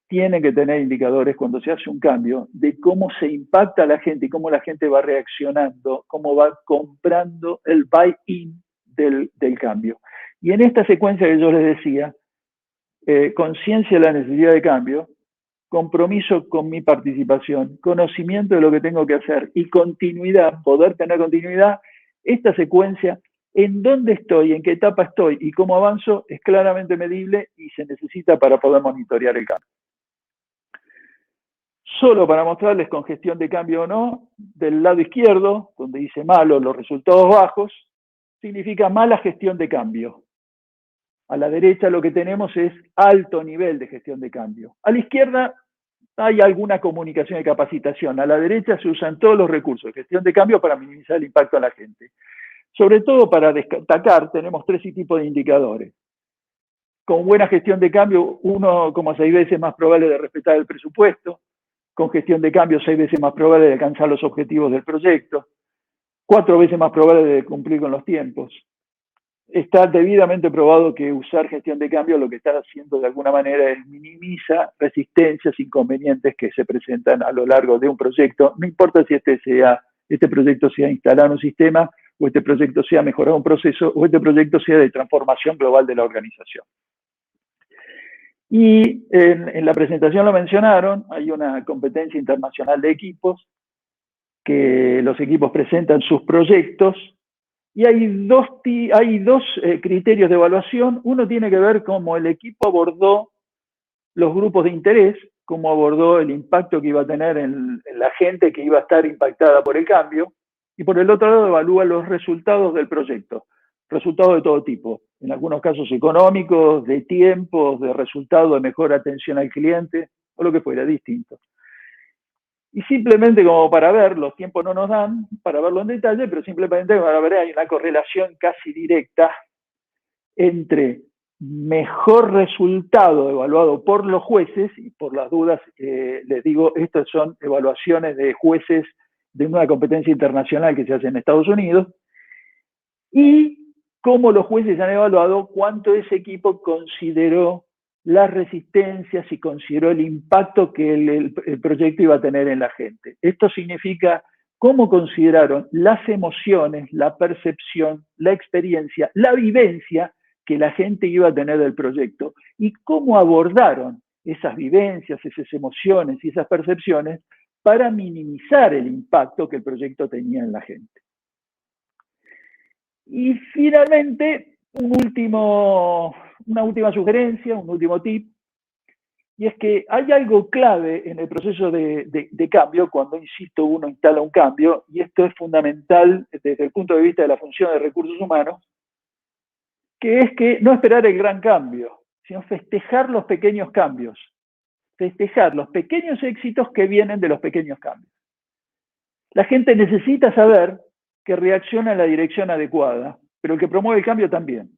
tiene que tener indicadores cuando se hace un cambio de cómo se impacta a la gente y cómo la gente va reaccionando, cómo va comprando el buy-in del cambio. Y en esta secuencia que yo les decía, conciencia de la necesidad de cambio, compromiso con mi participación, conocimiento de lo que tengo que hacer y continuidad, poder tener continuidad, esta secuencia, en dónde estoy, en qué etapa estoy y cómo avanzo, es claramente medible y se necesita para poder monitorear el cambio. Solo para mostrarles con gestión de cambio o no, del lado izquierdo, donde dice malo, los resultados bajos, significa mala gestión de cambio. A la derecha lo que tenemos es alto nivel de gestión de cambio. A la izquierda hay alguna comunicación y capacitación. A la derecha se usan todos los recursos de gestión de cambio para minimizar el impacto a la gente. Sobre todo para destacar, tenemos tres tipos de indicadores. Con buena gestión de cambio, 1,6 veces más probable de respetar el presupuesto. Con gestión de cambio, 6 veces más probable de alcanzar los objetivos del proyecto. 4 veces más probable de cumplir con los tiempos. Está debidamente probado que usar gestión de cambio lo que está haciendo de alguna manera es minimiza resistencias, inconvenientes que se presentan a lo largo de un proyecto. No importa si este proyecto sea instalar un sistema, o este proyecto sea mejorar un proceso, o este proyecto sea de transformación global de la organización. Y en la presentación lo mencionaron, hay una competencia internacional de equipos, que los equipos presentan sus proyectos Y hay dos criterios de evaluación. Uno tiene que ver cómo el equipo abordó los grupos de interés, cómo abordó el impacto que iba a tener en la gente que iba a estar impactada por el cambio, y por el otro lado evalúa los resultados del proyecto, resultados de todo tipo, en algunos casos económicos, de tiempos, de resultados de mejor atención al cliente, o lo que fuera, distinto. Y simplemente como para ver, los tiempos no nos dan para verlo en detalle, pero simplemente para ver hay una correlación casi directa entre mejor resultado evaluado por los jueces, y por las dudas les digo, estas son evaluaciones de jueces de una competencia internacional que se hace en Estados Unidos, y cómo los jueces han evaluado cuánto ese equipo consideró las resistencias y consideró el impacto que el proyecto iba a tener en la gente. Esto significa cómo consideraron las emociones, la percepción, la experiencia, la vivencia que la gente iba a tener del proyecto y cómo abordaron esas vivencias, esas emociones y esas percepciones para minimizar el impacto que el proyecto tenía en la gente. Y finalmente, una última sugerencia, un último tip, y es que hay algo clave en el proceso de cambio, cuando, insisto, uno instala un cambio, y esto es fundamental desde el punto de vista de la función de recursos humanos, que es que no esperar el gran cambio, sino festejar los pequeños cambios, festejar los pequeños éxitos que vienen de los pequeños cambios. La gente necesita saber que reacciona en la dirección adecuada, pero el que promueve el cambio también.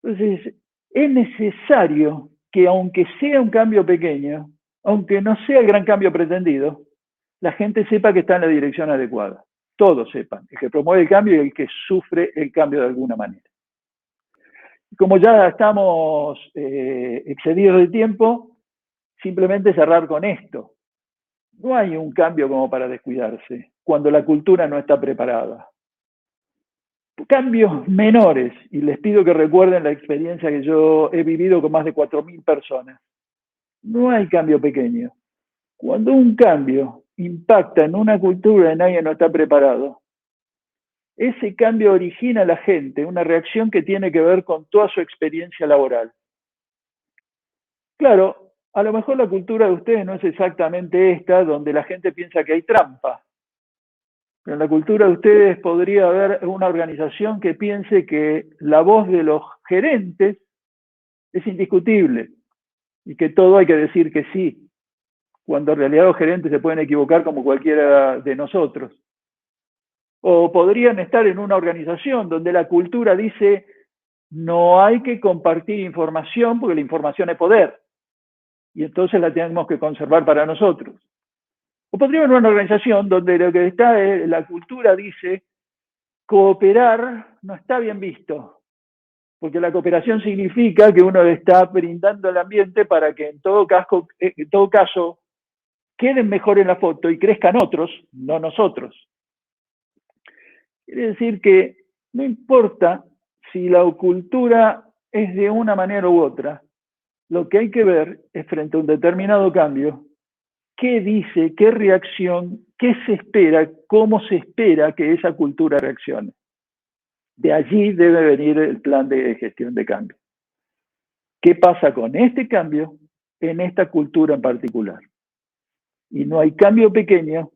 Entonces, es necesario que, aunque sea un cambio pequeño, aunque no sea el gran cambio pretendido, la gente sepa que está en la dirección adecuada. Todos sepan, el que promueve el cambio y el que sufre el cambio de alguna manera. Como ya estamos excedidos de tiempo, simplemente cerrar con esto. No hay un cambio como para descuidarse cuando la cultura no está preparada. Cambios menores, y les pido que recuerden la experiencia que yo he vivido con más de 4.000 personas. No hay cambio pequeño. Cuando un cambio impacta en una cultura y nadie no está preparado, ese cambio origina a la gente una reacción que tiene que ver con toda su experiencia laboral. Claro, a lo mejor la cultura de ustedes no es exactamente esta, donde la gente piensa que hay trampa. Pero en la cultura de ustedes podría haber una organización que piense que la voz de los gerentes es indiscutible y que todo hay que decir que sí, cuando en realidad los gerentes se pueden equivocar como cualquiera de nosotros. O podrían estar en una organización donde la cultura dice no hay que compartir información porque la información es poder y entonces la tenemos que conservar para nosotros. O podríamos en una organización donde lo que está es, la cultura dice cooperar no está bien visto, porque la cooperación significa que uno está brindando el ambiente para que en todo caso queden mejor en la foto y crezcan otros, no nosotros. Quiere decir que no importa si la cultura es de una manera u otra, lo que hay que ver es frente a un determinado cambio, qué dice, qué reacción, qué se espera, cómo se espera que esa cultura reaccione. De allí debe venir el plan de gestión de cambio. ¿Qué pasa con este cambio en esta cultura en particular? Y no hay cambio pequeño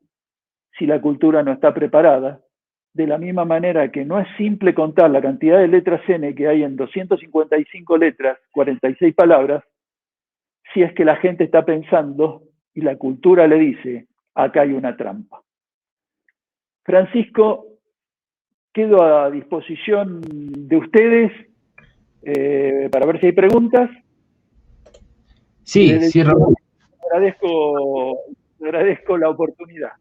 si la cultura no está preparada, de la misma manera que no es simple contar la cantidad de letras N que hay en 255 letras, 46 palabras, si es que la gente está pensando y la cultura le dice, acá hay una trampa. Francisco, quedo a disposición de ustedes para ver si hay preguntas. Sí, sí, Raúl. Agradezco la oportunidad.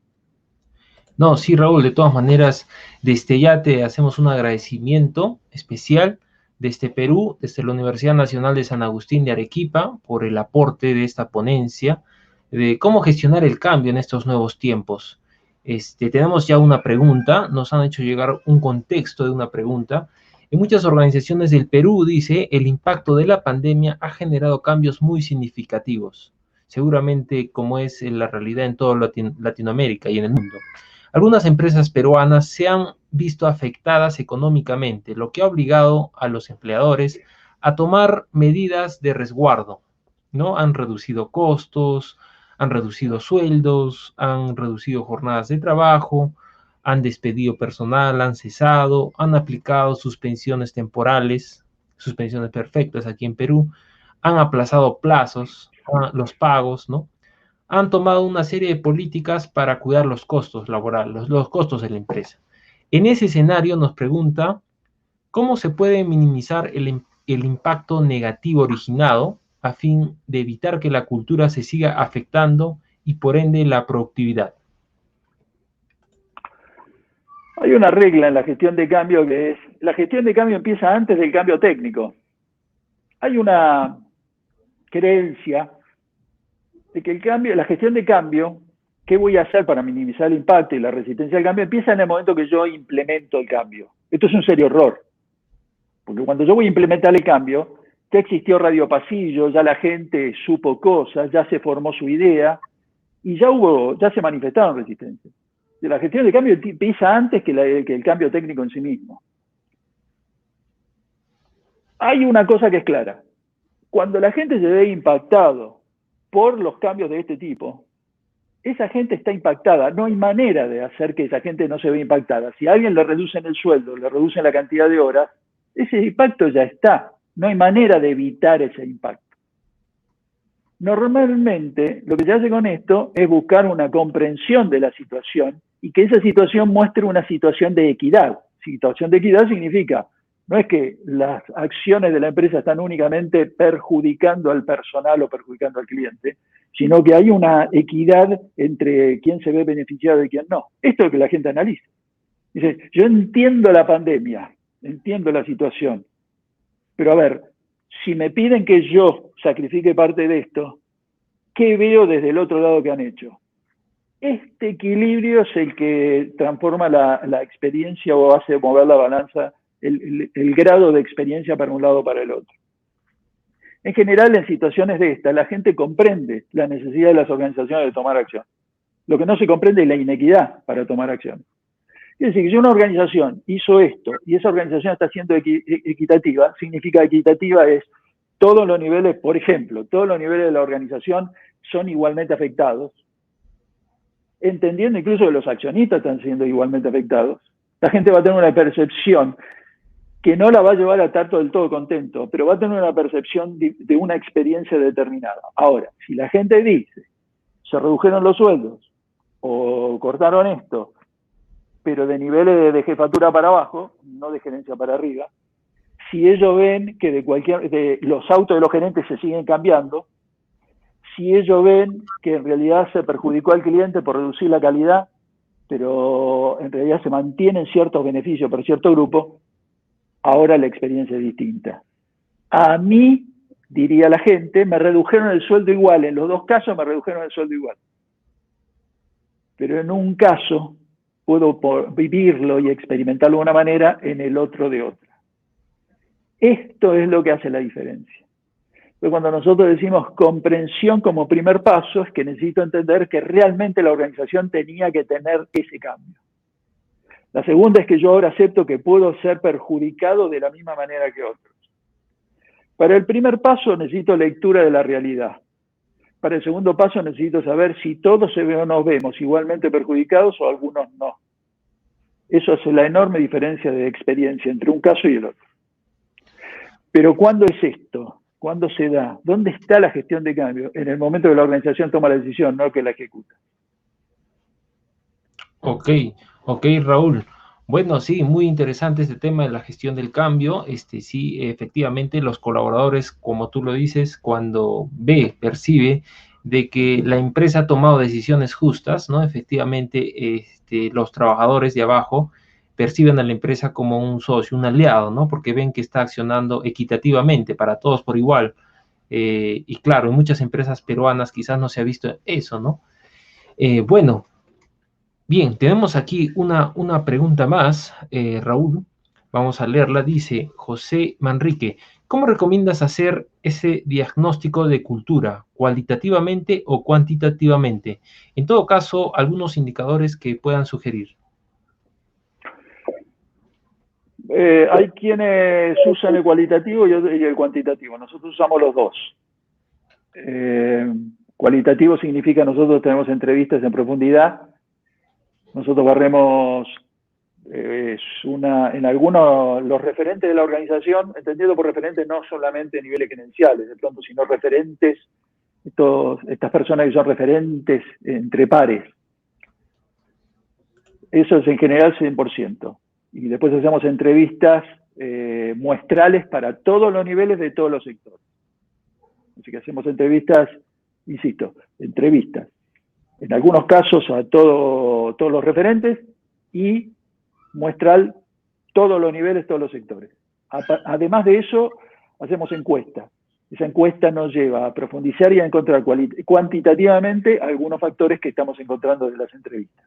No, sí, Raúl, de todas maneras, desde ya te hacemos un agradecimiento especial desde Perú, desde la Universidad Nacional de San Agustín de Arequipa, por el aporte de esta ponencia de cómo gestionar el cambio en estos nuevos tiempos. Tenemos ya una pregunta, nos han hecho llegar un contexto de una pregunta. En muchas organizaciones del Perú, dice, el impacto de la pandemia ha generado cambios muy significativos, seguramente como es la realidad en toda Latinoamérica y en el mundo. Algunas empresas peruanas se han visto afectadas económicamente, lo que ha obligado a los empleadores a tomar medidas de resguardo, ¿no? Han reducido costos, han reducido sueldos, han reducido jornadas de trabajo, han despedido personal, han cesado, han aplicado suspensiones temporales, suspensiones perfectas aquí en Perú, han aplazado plazos, los pagos, ¿no? Han tomado una serie de políticas para cuidar los costos laborales, los costos de la empresa. En ese escenario nos pregunta cómo se puede minimizar el impacto negativo originado a fin de evitar que la cultura se siga afectando y por ende la productividad. Hay una regla en la gestión de cambio que es, la gestión de cambio empieza antes del cambio técnico. Hay una creencia de que el cambio, la gestión de cambio, ¿qué voy a hacer para minimizar el impacto y la resistencia al cambio? Empieza en el momento que yo implemento el cambio. Esto es un serio error, porque cuando yo voy a implementar el cambio, ya existió Radio Pasillo, ya la gente supo cosas, ya se formó su idea y ya se manifestaron resistencias. La gestión de cambio empieza antes que el cambio técnico en sí mismo. Hay una cosa que es clara. Cuando la gente se ve impactado por los cambios de este tipo, esa gente está impactada. No hay manera de hacer que esa gente no se vea impactada. Si a alguien le reducen el sueldo, le reducen la cantidad de horas, ese impacto ya está. No hay manera de evitar ese impacto. Normalmente, lo que se hace con esto es buscar una comprensión de la situación y que esa situación muestre una situación de equidad. Situación de equidad significa, no es que las acciones de la empresa están únicamente perjudicando al personal o perjudicando al cliente, sino que hay una equidad entre quién se ve beneficiado y quién no. Esto es lo que la gente analiza. Dice, yo entiendo la pandemia, entiendo la situación, pero a ver, si me piden que yo sacrifique parte de esto, ¿qué veo desde el otro lado que han hecho? Este equilibrio es el que transforma la experiencia o hace mover la balanza, el grado de experiencia para un lado o para el otro. En general, en situaciones de estas, la gente comprende la necesidad de las organizaciones de tomar acción. Lo que no se comprende es la inequidad para tomar acción. Es decir, que si una organización hizo esto y esa organización está siendo equitativa, significa equitativa es todos los niveles, por ejemplo, todos los niveles de la organización son igualmente afectados, entendiendo incluso que los accionistas están siendo igualmente afectados. La gente va a tener una percepción que no la va a llevar a estar del todo contento, pero va a tener una percepción de una experiencia determinada. Ahora, si la gente dice, se redujeron los sueldos, o cortaron esto, pero de niveles de jefatura para abajo, no de gerencia para arriba, si ellos ven que de los autos de los gerentes se siguen cambiando, si ellos ven que en realidad se perjudicó al cliente por reducir la calidad, pero en realidad se mantienen ciertos beneficios para cierto grupo, ahora la experiencia es distinta. A mí, diría la gente, me redujeron el sueldo igual, en los dos casos me redujeron el sueldo igual. Pero en un caso puedo vivirlo y experimentarlo de una manera, en el otro de otra. Esto es lo que hace la diferencia. Entonces, cuando nosotros decimos comprensión como primer paso, es que necesito entender que realmente la organización tenía que tener ese cambio. La segunda es que yo ahora acepto que puedo ser perjudicado de la misma manera que otros. Para el primer paso necesito lectura de la realidad. Para el segundo paso necesito saber si todos nos vemos igualmente perjudicados o algunos no. Eso hace la enorme diferencia de experiencia entre un caso y el otro. Pero ¿cuándo es esto? ¿Cuándo se da? ¿Dónde está la gestión de cambio? En el momento que la organización toma la decisión, no que la ejecuta. Ok, Raúl. Bueno, sí, muy interesante este tema de la gestión del cambio. Sí, efectivamente, los colaboradores, como tú lo dices, cuando percibe de que la empresa ha tomado decisiones justas, ¿no? Efectivamente, los trabajadores de abajo perciben a la empresa como un socio, un aliado, ¿no? Porque ven que está accionando equitativamente para todos por igual. Y claro, en muchas empresas peruanas quizás no se ha visto eso, ¿no? Bueno. Bien, tenemos aquí una pregunta más, Raúl. Vamos a leerla. Dice José Manrique, ¿Cómo recomiendas hacer ese diagnóstico de cultura, cualitativamente o cuantitativamente? En todo caso, algunos indicadores que puedan sugerir. Hay quienes usan el cualitativo y el cuantitativo. Nosotros usamos los dos. Cualitativo significa nosotros tenemos entrevistas en profundidad. Nosotros barremos en algunos los referentes de la organización, entendido por referentes no solamente niveles gerenciales, de pronto, sino referentes, estas personas que son referentes entre pares. Eso es en general 100%. Y después hacemos entrevistas muestrales para todos los niveles de todos los sectores. Así que hacemos entrevistas, insisto, entrevistas. En algunos casos a todos los referentes y muestral todos los niveles, todos los sectores. Además de eso, hacemos encuestas. Esa encuesta nos lleva a profundizar y a encontrar cuantitativamente algunos factores que estamos encontrando en las entrevistas.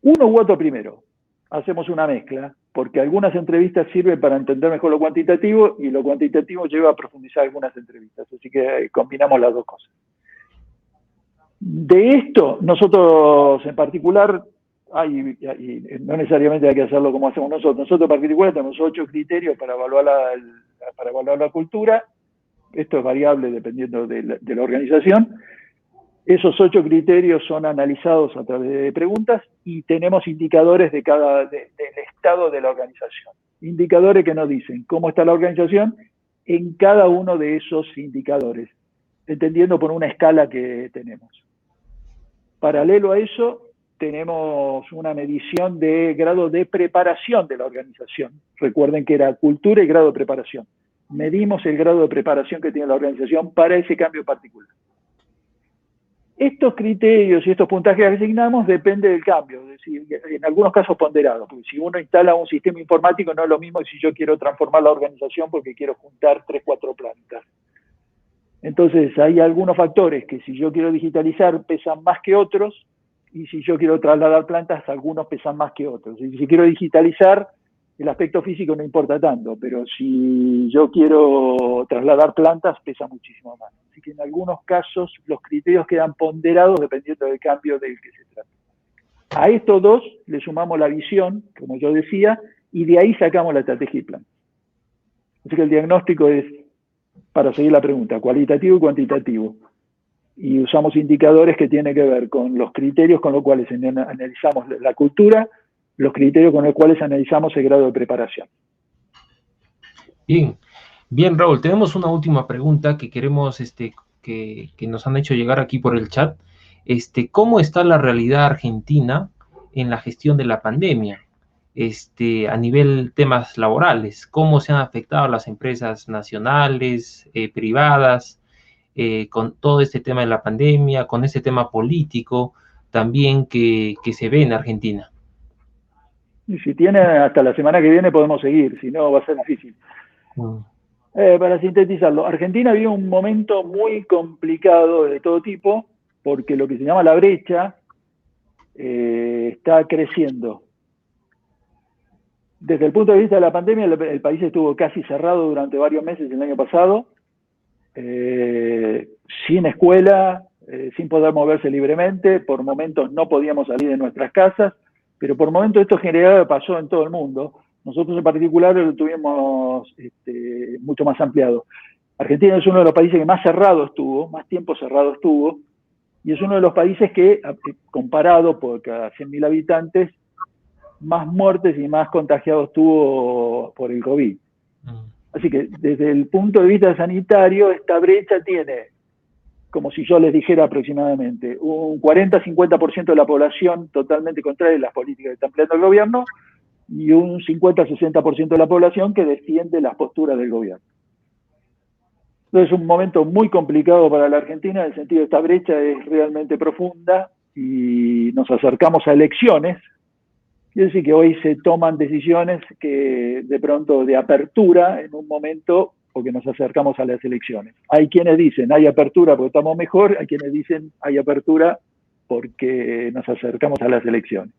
Uno u otro primero. Hacemos una mezcla, porque algunas entrevistas sirven para entender mejor lo cuantitativo y lo cuantitativo lleva a profundizar algunas entrevistas. Así que combinamos las dos cosas. De esto, nosotros en particular, no necesariamente hay que hacerlo como hacemos nosotros. Nosotros en particular tenemos 8 criterios para evaluar la cultura. Esto es variable dependiendo de la organización. Esos 8 criterios son analizados a través de preguntas y tenemos indicadores del estado de la organización. Indicadores que nos dicen cómo está la organización en cada uno de esos indicadores, entendiendo por una escala que tenemos. Paralelo a eso, tenemos una medición de grado de preparación de la organización. Recuerden que era cultura y grado de preparación. Medimos el grado de preparación que tiene la organización para ese cambio particular. Estos criterios y estos puntajes que asignamos depende del cambio, es decir, en algunos casos ponderados, porque si uno instala un sistema informático no es lo mismo que si yo quiero transformar la organización porque quiero juntar 3, 4 plantas. Entonces hay algunos factores que si yo quiero digitalizar pesan más que otros, y si yo quiero trasladar plantas, algunos pesan más que otros. Y si quiero digitalizar, el aspecto físico no importa tanto, pero si yo quiero trasladar plantas, pesa muchísimo más. Así que en algunos casos los criterios quedan ponderados dependiendo del cambio del que se trata. A estos dos le sumamos la visión, como yo decía, y de ahí sacamos la estrategia y plan. Así que el diagnóstico es, para seguir la pregunta, cualitativo y cuantitativo. Y usamos indicadores que tienen que ver con los criterios con los cuales analizamos la cultura, los criterios con los cuales analizamos el grado de preparación. Bien, Raúl, tenemos una última pregunta que queremos, que nos han hecho llegar aquí por el chat. ¿Cómo está la realidad argentina en la gestión de la pandemia? A nivel temas laborales, ¿cómo se han afectado las empresas nacionales, privadas, con todo este tema de la pandemia, con este tema político también que se ve en Argentina? Y si tiene hasta la semana que viene podemos seguir, si no va a ser difícil. Para sintetizarlo, Argentina vive un momento muy complicado de todo tipo, porque lo que se llama la brecha está creciendo. Desde el punto de vista de la pandemia, el país estuvo casi cerrado durante varios meses el año pasado, sin escuela, sin poder moverse libremente, por momentos no podíamos salir de nuestras casas, pero por momentos esto en general pasó en todo el mundo. Nosotros en particular lo tuvimos mucho más ampliado. Argentina es uno de los países que más cerrado estuvo, más tiempo cerrado estuvo, y es uno de los países que, comparado por cada 100.000 habitantes, más muertes y más contagiados tuvo por el COVID. Así que desde el punto de vista sanitario, esta brecha tiene, como si yo les dijera aproximadamente, un 40-50% de la población totalmente contraria a las políticas que está empleando el gobierno y un 50-60% de la población que defiende las posturas del gobierno. Entonces es un momento muy complicado para la Argentina, en el sentido de esta brecha es realmente profunda y nos acercamos a elecciones. Quiere decir que hoy se toman decisiones que de pronto de apertura en un momento porque nos acercamos a las elecciones. Hay quienes dicen hay apertura porque estamos mejor, hay quienes dicen hay apertura porque nos acercamos a las elecciones.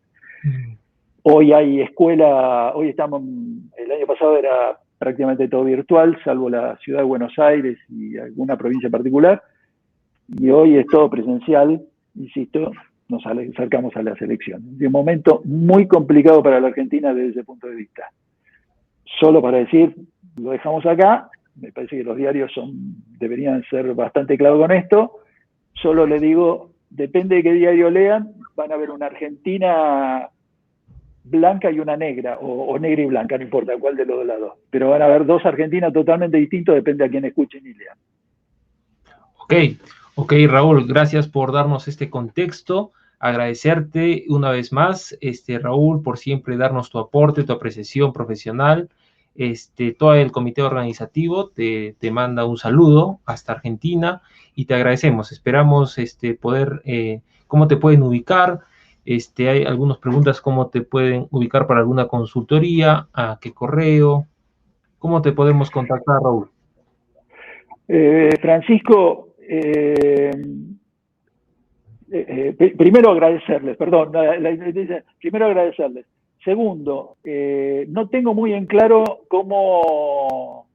Hoy hay escuela, hoy estamos, el año pasado era prácticamente todo virtual, salvo la ciudad de Buenos Aires y alguna provincia particular, y hoy es todo presencial, insisto, nos acercamos a las elecciones. Es un momento muy complicado para la Argentina desde ese punto de vista. Solo para decir, lo dejamos acá, me parece que los diarios deberían ser bastante claros con esto, solo le digo, depende de qué diario lean, van a ver una Argentina blanca y una negra, o negra y blanca, no importa cuál de los dos lados, pero van a haber dos Argentinas totalmente distintos, depende a quién escuchen y lean. Ok, Raúl, gracias por darnos este contexto. Agradecerte una vez más, Raúl, por siempre darnos tu aporte, tu apreciación profesional. Todo el comité organizativo te manda un saludo hasta Argentina y te agradecemos. Esperamos poder, ¿cómo te pueden ubicar? Hay algunas preguntas, ¿cómo te pueden ubicar para alguna consultoría? ¿A qué correo? ¿Cómo te podemos contactar, Raúl? Francisco, primero agradecerles, perdón, primero agradecerles. Segundo, no tengo muy en claro cómo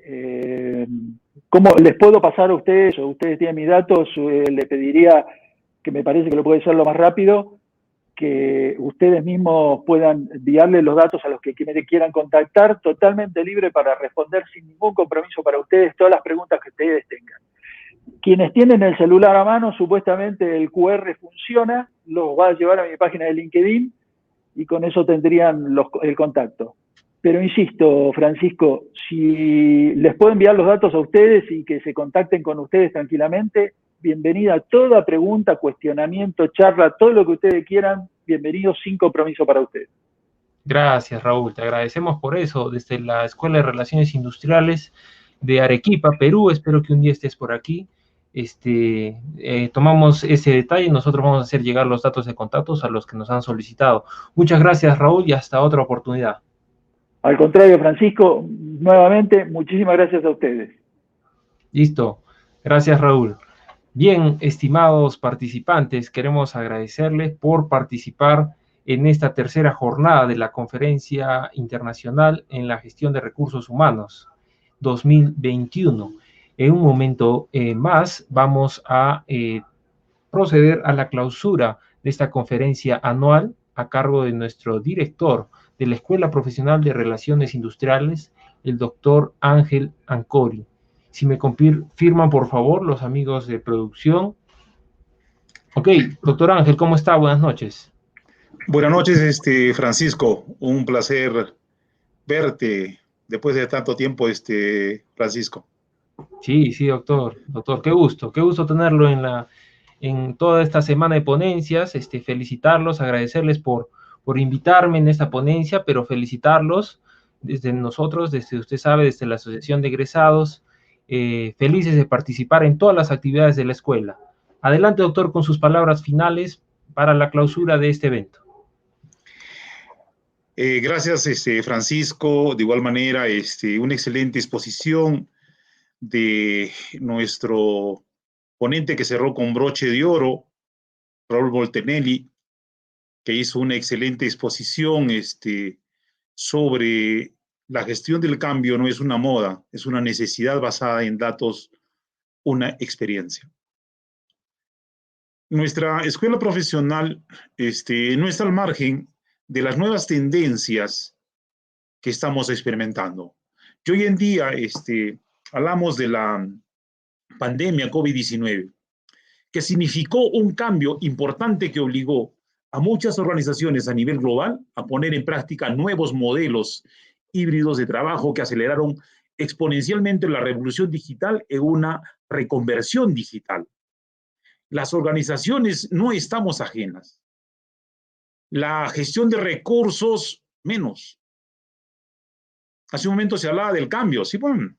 les puedo pasar a ustedes, o ustedes tienen mis datos, les pediría, que me parece que lo puede ser lo más rápido, que ustedes mismos puedan enviarle los datos a los que quieran contactar, totalmente libre para responder sin ningún compromiso para ustedes todas las preguntas que ustedes tengan. Quienes tienen el celular a mano, supuestamente el QR funciona, los va a llevar a mi página de LinkedIn y con eso tendrían el contacto. Pero insisto, Francisco, si les puedo enviar los datos a ustedes y que se contacten con ustedes tranquilamente, bienvenida a toda pregunta, cuestionamiento, charla, todo lo que ustedes quieran, bienvenidos sin compromiso para ustedes. Gracias, Raúl. Te agradecemos por eso. Desde la Escuela de Relaciones Industriales de Arequipa, Perú, espero que un día estés por aquí. Tomamos ese detalle y nosotros vamos a hacer llegar los datos de contactos a los que nos han solicitado. Muchas gracias, Raúl, y hasta otra oportunidad. Al contrario, Francisco, nuevamente, muchísimas gracias a ustedes. Listo. Gracias, Raúl. Bien, estimados participantes, queremos agradecerles por participar en esta tercera jornada de la Conferencia Internacional en la Gestión de Recursos Humanos 2021. En un momento más vamos a proceder a la clausura de esta conferencia anual a cargo de nuestro director de la Escuela Profesional de Relaciones Industriales, el doctor Ángel Ancori. Si me confirman, por favor, los amigos de producción. Ok, doctor Ángel, ¿cómo está? Buenas noches. Buenas noches, Francisco. Un placer verte después de tanto tiempo, Francisco. Sí, doctor. Doctor, qué gusto tenerlo en toda esta semana de ponencias. Felicitarlos, agradecerles por invitarme en esta ponencia, pero felicitarlos desde nosotros, desde usted sabe, desde la Asociación de Egresados, felices de participar en todas las actividades de la escuela. Adelante, doctor, con sus palabras finales para la clausura de este evento. Gracias, Francisco. De igual manera, una excelente exposición de nuestro ponente que cerró con broche de oro, Raúl Boltenelli, que hizo una excelente exposición sobre la gestión del cambio. No es una moda, es una necesidad basada en datos, una experiencia. Nuestra escuela profesional no está al margen de las nuevas tendencias que estamos experimentando. Y hoy en día hablamos de la pandemia COVID-19, que significó un cambio importante que obligó a muchas organizaciones a nivel global a poner en práctica nuevos modelos híbridos de trabajo que aceleraron exponencialmente la revolución digital en una reconversión digital. Las organizaciones no estamos ajenas. La gestión de recursos, menos. Hace un momento se hablaba del cambio. Sí, bueno,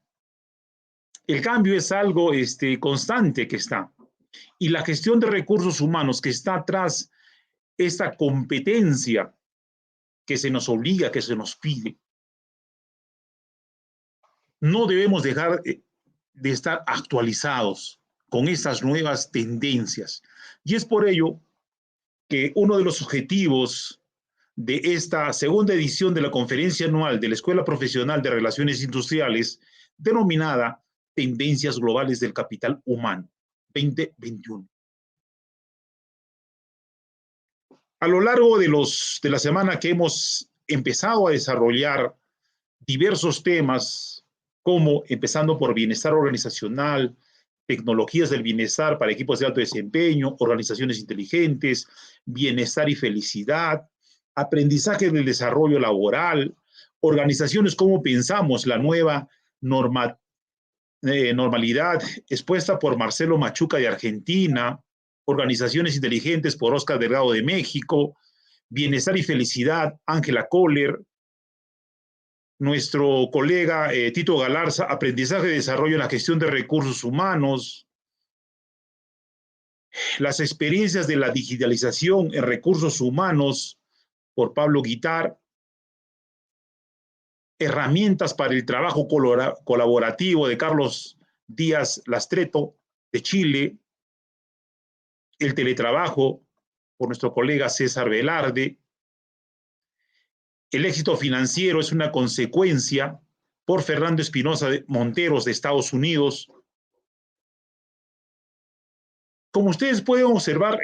el cambio es algo constante que está. Y la gestión de recursos humanos que está atrás, esta competencia que se nos obliga, que se nos pide. No debemos dejar de estar actualizados con estas nuevas tendencias. Y es por ello que uno de los objetivos de esta segunda edición de la conferencia anual de la Escuela Profesional de Relaciones Industriales, denominada Tendencias Globales del Capital Humano 2021. A lo largo de la semana que hemos empezado a desarrollar diversos temas, como empezando por bienestar organizacional, tecnologías del bienestar para equipos de alto desempeño, organizaciones inteligentes, bienestar y felicidad, aprendizaje del desarrollo laboral, organizaciones, cómo pensamos la nueva normalidad, expuesta por Marcelo Machuca de Argentina, organizaciones inteligentes por Oscar Delgado de México, bienestar y felicidad, Ángela Kohler, nuestro colega Tito Galarza, aprendizaje y desarrollo en la gestión de recursos humanos, las experiencias de la digitalización en recursos humanos por Pablo Guitar, herramientas para el trabajo colaborativo de Carlos Díaz Lastreto de Chile, el teletrabajo por nuestro colega César Velarde, el éxito financiero es una consecuencia por Fernando Espinosa Monteros de Estados Unidos. Como ustedes pueden observar,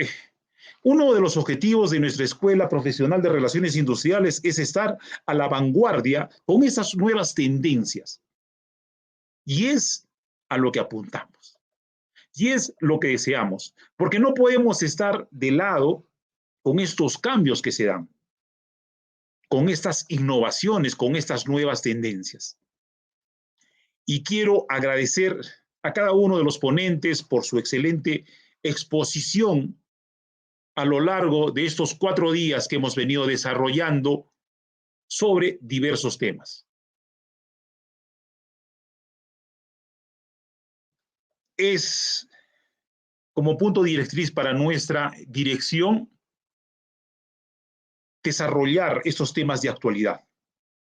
uno de los objetivos de nuestra Escuela Profesional de Relaciones Industriales es estar a la vanguardia con esas nuevas tendencias. Y es a lo que apuntamos. Y es lo que deseamos. Porque no podemos estar de lado con estos cambios que se dan, con estas innovaciones, con estas nuevas tendencias. Y quiero agradecer a cada uno de los ponentes por su excelente exposición a lo largo de estos 4 días que hemos venido desarrollando sobre diversos temas. Es como punto directriz para nuestra dirección desarrollar estos temas de actualidad.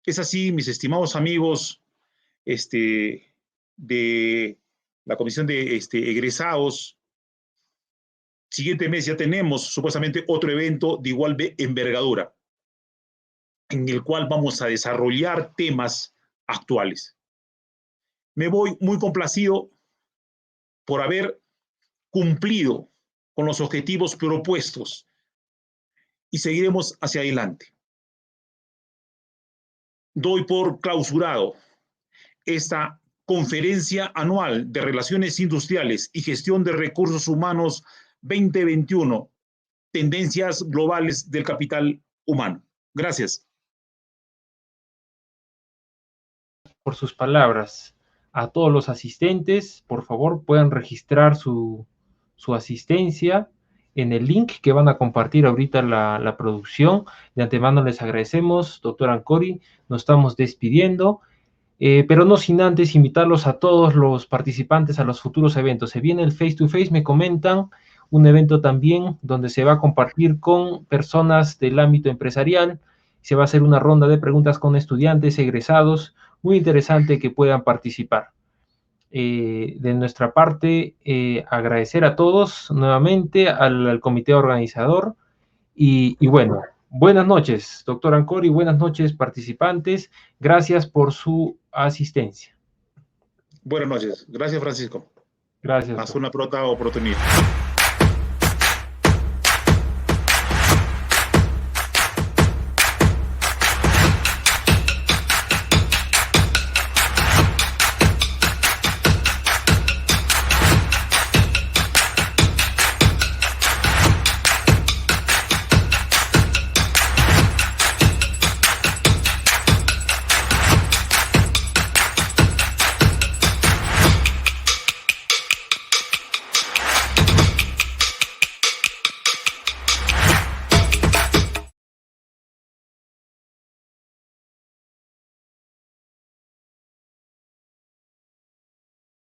Es así, mis estimados amigos de la Comisión de Egresados. Siguiente mes ya tenemos supuestamente otro evento de igual envergadura, en el cual vamos a desarrollar temas actuales. Me voy muy complacido por haber cumplido con los objetivos propuestos y seguiremos hacia adelante. Doy por clausurado esta conferencia anual de Relaciones Industriales y Gestión de Recursos Humanos 2021, Tendencias Globales del Capital Humano. Gracias. Por sus palabras. A todos los asistentes, por favor, pueden registrar su asistencia en el link que van a compartir ahorita la producción. De antemano les agradecemos, doctor Ancori, nos estamos despidiendo, pero no sin antes invitarlos a todos los participantes a los futuros eventos. Se viene el Face to Face, me comentan, un evento también donde se va a compartir con personas del ámbito empresarial, se va a hacer una ronda de preguntas con estudiantes, egresados, muy interesante que puedan participar. De nuestra parte, agradecer a todos nuevamente, al comité organizador y bueno, buenas noches, doctor Ancori, buenas noches, participantes, gracias por su asistencia. Buenas noches, gracias Francisco. Gracias. Hasta una pronta oportunidad.